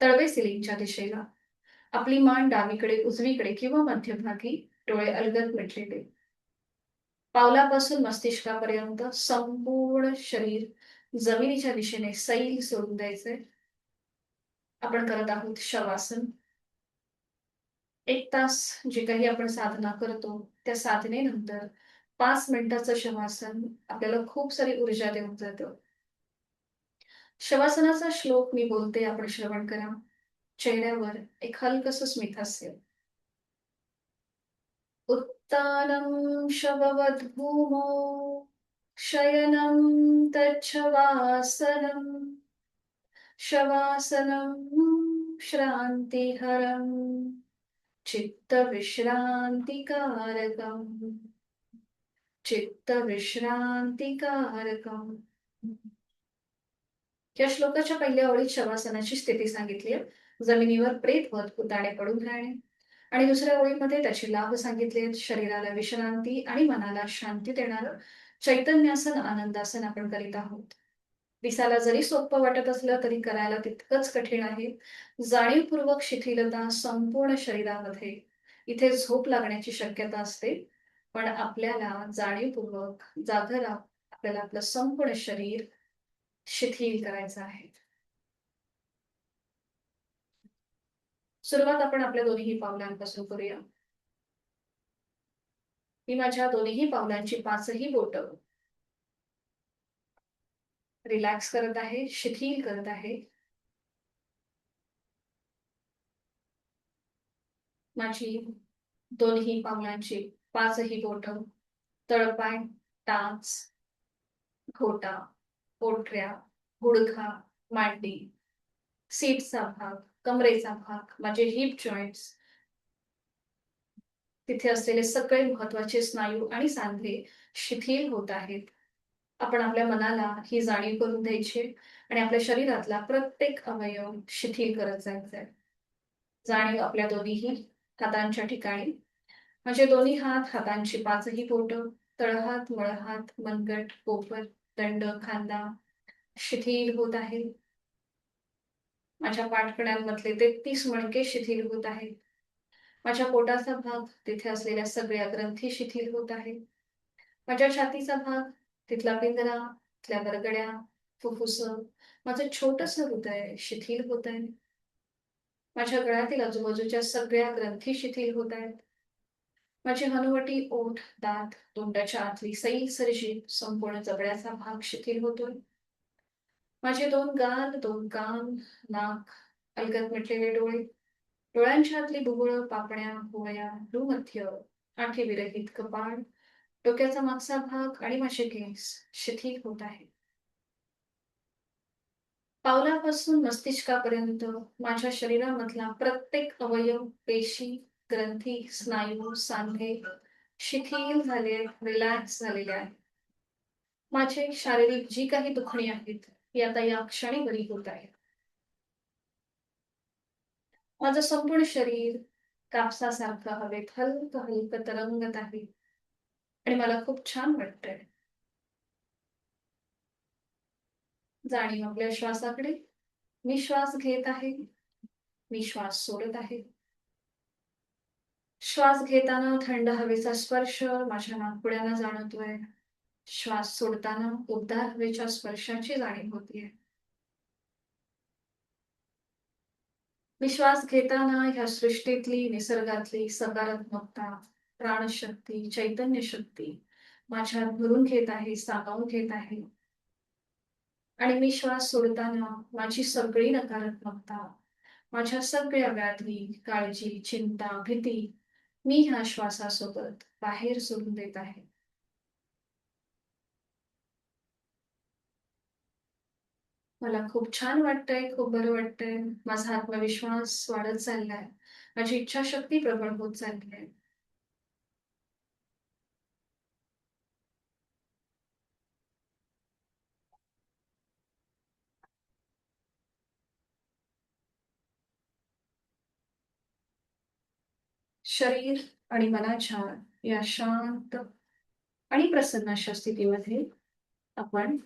तळवे सिलिंगच्या दिशेला. आपली मान डावीकडे, उजवीकडे किंवा मध्यभागी. डोळे अलगद मिटलेले. पावलापासून मस्तिष्कापर्यंत संपूर्ण शरीर जमिनीच्या दिशेने सैल सोडून द्यायचे. आपण करत आहोत शवासन. 1 तास जे काही आपण साधना करतो त्या साधनेनंतर 5 मिनिटाचं शवासन आपल्याला खूप सारी ऊर्जा देऊन जातं. शवासनाचा श्लोक मी बोलते, आपण श्रवण करा. चेहऱ्यावर एक हलकसं स्मितहास्य. उत्तानं शववद्भूमौ शयनं तच्छवासनम् शवासनं श्रान्तिहरं चित्तविश्रान्तिकारकम् चित्तविश्रांतिकारकम्. या श्लोकाच्या पहिल्या ओळीत शवासनाची स्थिती सांगितली आहे, जमिनीवर प्रेतवत पुताडे पडून राहणे. आणि दुसऱ्या ओळीमध्ये त्याचे लाभ सांगितले आहेत, शरीराला विश्रांती आणि मनाला शांती देणारं चैतन्यासन आनंदासन आपण करीत आहोत. दिसायला जरी सोपं वाटत असलं तरी करायला तितकंच कठीण आहे. जाणीवपूर्वक शिथिलता संपूर्ण शरीरामध्ये, इथे झोप लागण्याची शक्यता असते. पण आपल्याला जाणीवपूर्वक जागं राहून आपल्याला आपलं संपूर्ण शरीर शिथिल करायचं आहे. सुरुवात आपण आपल्या दोन्ही पावलांपासून करूया. मी माझ्या दोन्ही पावलांची पाचही बोटं रिलॅक्स करत आहे, शिथिल करत आहे. माझी दोन्ही पावलांची पाचही बोटं, तळपाय, टाच, घोटा, पोटऱ्या, गुडघा, मांडी, सीटचा भाग, कमरेचा भाग, माझे हिप जॉईंट्स, तिथे असलेले सगळे महत्वाचे स्नायू आणि सांधे शिथिल होत आहेत. आपण आपल्या मनाला ही जाणीव करून द्यायची आणि आपल्या शरीरातला प्रत्येक अवयव शिथिल करत जायचंय. जाणीव आपल्या दोन्ही हातांच्या ठिकाणी. माझे दोन्ही हात, हातांची पाचही बोटं, तळहात, मळहात, मनगट, कोपर, दंड, खांदा शिथिल होत आहे. माझ्या पाठकड्यांमधले 33 मणके शिथिल होत आहेत. माझ्या पोटाचा भाग, तिथे असलेल्या सगळ्या ग्रंथी शिथिल होत आहेत. माझ्या छातीचा भाग, तिथला पिंजरा, तिथल्या बरगड्या, फुफ्फुस, माझं छोटस हृदय शिथिल होत आहे. माझ्या गळ्यातील आजूबाजूच्या सगळ्या ग्रंथी शिथिल होत आहेत. माझी हनुवटी, ओठ, दात, तोंडाच्या आतली सैल सर्जी, संपूर्ण जबड्याचा भाग शिथिल होतोय. माझे दोन गाल, दोन कान, नाक, अलगद मिटलेले डोळे, डोळ्यांच्या आतली बुबुळं, पापण्या, भोवया, भ्रूमध्य, आठी विरहित कपाळ, डोक्याचा मागचा भाग आणि माझे केस शिथिल होत आहे. पावलापासून मस्तिष्कापर्यंत माझ्या शरीरामधला प्रत्येक अवयव, पेशी, ग्रंथी, स्नायू, सांधे शिथिल झाले, रिलॅक्स झालेले आहेत. माझे शारीरिक जी काही दुखणी आहेत ती आता या क्षणी बरी होत आहे. माझं संपूर्ण शरीर कापसासारखं हवेत हलकं हलकं तरंगत आहे आणि मला खूप छान वाटतंय. जाणीव आपल्या श्वासाकडे. मी श्वास घेत आहे, मी श्वास सोडत आहे. श्वास घेताना थंड हवेचा स्पर्श माझ्या नाकपुड्याला जाणवतोय. श्वास सोडताना उबदार हवेच्या स्पर्शाची जाणीव होतीये. मी श्वास घेताना ह्या सृष्टीतली, निसर्गातली सकारात्मकता, प्राणशक्ती, चैतन्य शक्ती माझ्यात भरून घेत आहे, सामावून घेत आहे. आणि मी श्वास सोडताना माझी सगळी नकारात्मकता, माझ्या सगळ्या व्याधी, काळजी, चिंता, भीती मी ह्या श्वासासोबत बाहेर सोडून देत आहे. मला खूप छान वाटतंय, खूप बरं वाटतंय. माझा आत्मविश्वास वाढत चाललाय. माझी इच्छाशक्ती प्रबळ होत चालली आहे. शरीर आणि मनाच्या या शांत आणि प्रसन्न अशा स्थितीमध्ये आपण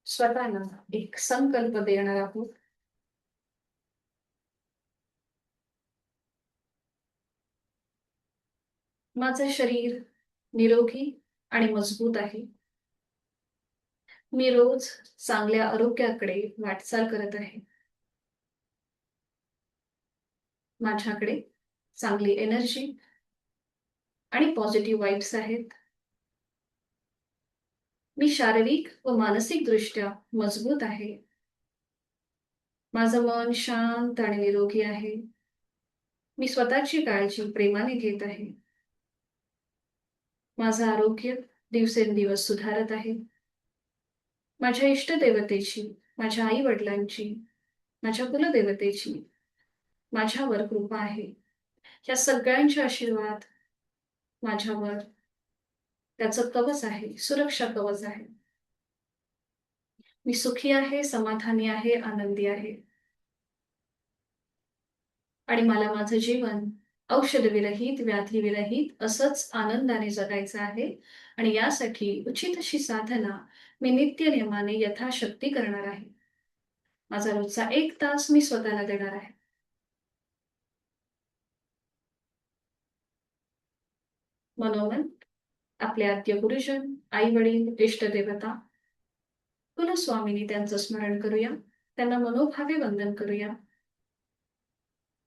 स्वतःला एक संकल्प देणार आहोत. माझे शरीर निरोगी आणि मजबूत आहे. मी रोज चांगल्या आरोग्याकडे वाटचाल करत आहे. माझ्याकडे चांगली एनर्जी आणि पॉझिटिव्ह वाइब्स आहेत. मी शारीरिक व मानसिक दृष्ट्या मजबूत आहे. माझं मन शांत आणि निरोगी आहे. मी स्वतःची काळजी प्रेमाने घेत आहे. माझं आरोग्य दिवसेंदिवस सुधारत आहे. माझ्या इष्टदेवतेची, माझ्या आई वडिलांची माझ्या कुलदेवतेची माझ्यावर कृपा आहे. या सगळ्यांचे आशीर्वाद माझ्यावर, त्याचं कवच आहे, सुरक्षा कवच आहे. मी सुखी आहे, समाधानी आहे, आनंदी आहे. आणि मला माझं जीवन औषधविरहित, व्याधीविरहित असंच आनंदाने जगायचं आहे. आणि यासाठी उचित अशी साधना मी नित्यनेमाने यथाशक्ती करणार आहे. माझा रोजचा 1 तास मी स्वतःला देणार आहे. मनोमन आपले आद्य गुरुजन, आई-वडील, इष्टदेवता, कुलस्वामिनी त्यांचं स्मरण करूया. त्यांना मनोभावे वंदन करूया.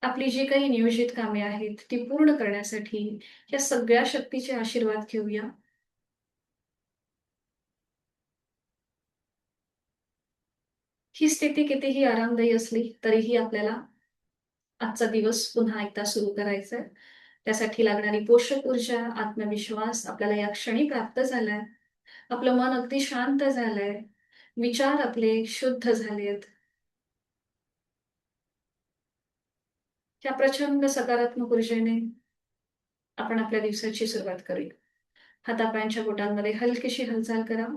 आपली जी काही नियोजित कामे आहेत, ती पूर्ण करण्यासाठी या सगळ्या शक्तीचे आशीर्वाद घेऊया. ही स्थिती कितीही आरामदायी असली, तरीही आपल्याला आजचा दिवस पुन्हा एकदा सुरू करायचा आहे. त्यासाठी लागणारी पोषक ऊर्जा, आत्मविश्वास आपल्याला या क्षणी प्राप्त झालाय. आपलं मन अगदी शांत झालंय. विचार आपले शुद्ध झालेत. या प्रचंड सकारात्मक ऊर्जेने आपण आपल्या दिवसाची सुरुवात करूया. हातापायांच्या बोटांमध्ये हलकीशी हालचाल करा.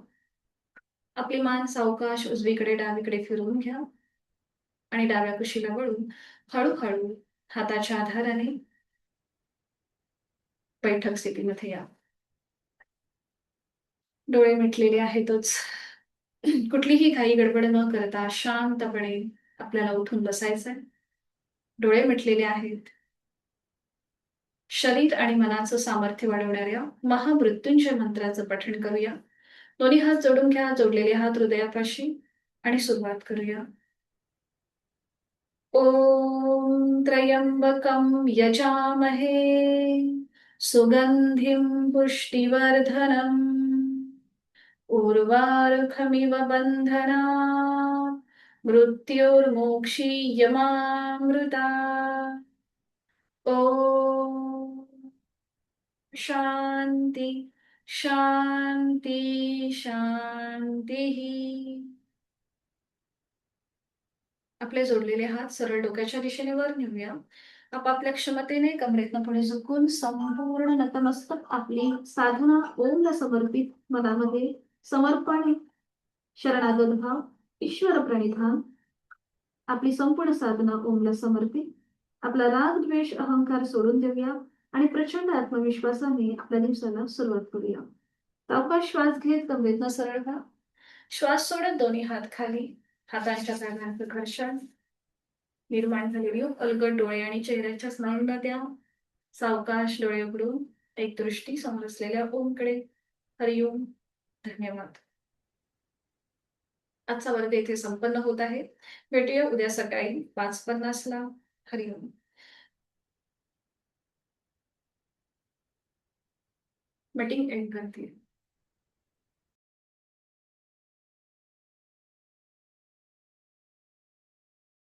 आपली मान सावकाश उजवीकडे डावीकडे फिरवून घ्या आणि डाव्या कुशीला वळून हळूहळू हाताच्या आधाराने बैठक स्थितीमध्ये या. डोळे मिटलेले आहेतच. कुठलीही घाई गडबड न करता शांतपणे आपल्याला उठून बसायचंय. डोळे मिटलेले आहेत. शरीर आणि मनाचं सामर्थ्य वाढवणाऱ्या महामृत्युंजय मंत्राचं पठण करूया. दोन्ही हात जोडून घ्या, जोडलेले हात हृदयापाशी आणि सुरुवात करूया. ॐ त्र्यंबकं यजामहे सुगंधिं पुष्टिवर्धनम् उर्वारुकमिव बन्धनात् मृत्योर्मोक्षीयमामृतात्. ॐ शान्ति शान्ति शान्तिः. आपले जोडलेले हात सरळ डोक्याच्या दिशेने वर नेऊया. आपापल्या क्षमतेने कमरेतनं पुढे झुकून संपूर्ण नतमस्तक आपली साधना ओमला समर्पित मनामध्ये समर्पण, शरणागत भाव, ईश्वर प्रणिधान. आपली संपूर्ण साधना ओमला समर्पित. आपला राग, द्वेष, अहंकार सोडून देऊया आणि प्रचंड आत्मविश्वासाने आपल्या दिवसाला सुरुवात करूया. सावकाश श्वास घेत कमरेतनं सरळ व्हा. श्वास सोडत दोन्ही हात खाली. हातांच्या पायांचं घर्षण. निर्माण झालेली अलगद डोळे आणि चेहऱ्याच्या स्नायूंना द्या. सावकाश डोळे उघडून एक दृष्टी समोर असलेल्या ओमकडे. हरिओम. धन्यवाद. आजचा वर्ग इथे संपन्न होत आहे. भेटूया उद्या सकाळी 5:50 ला. हरिओम. मीटिंग एंड करते.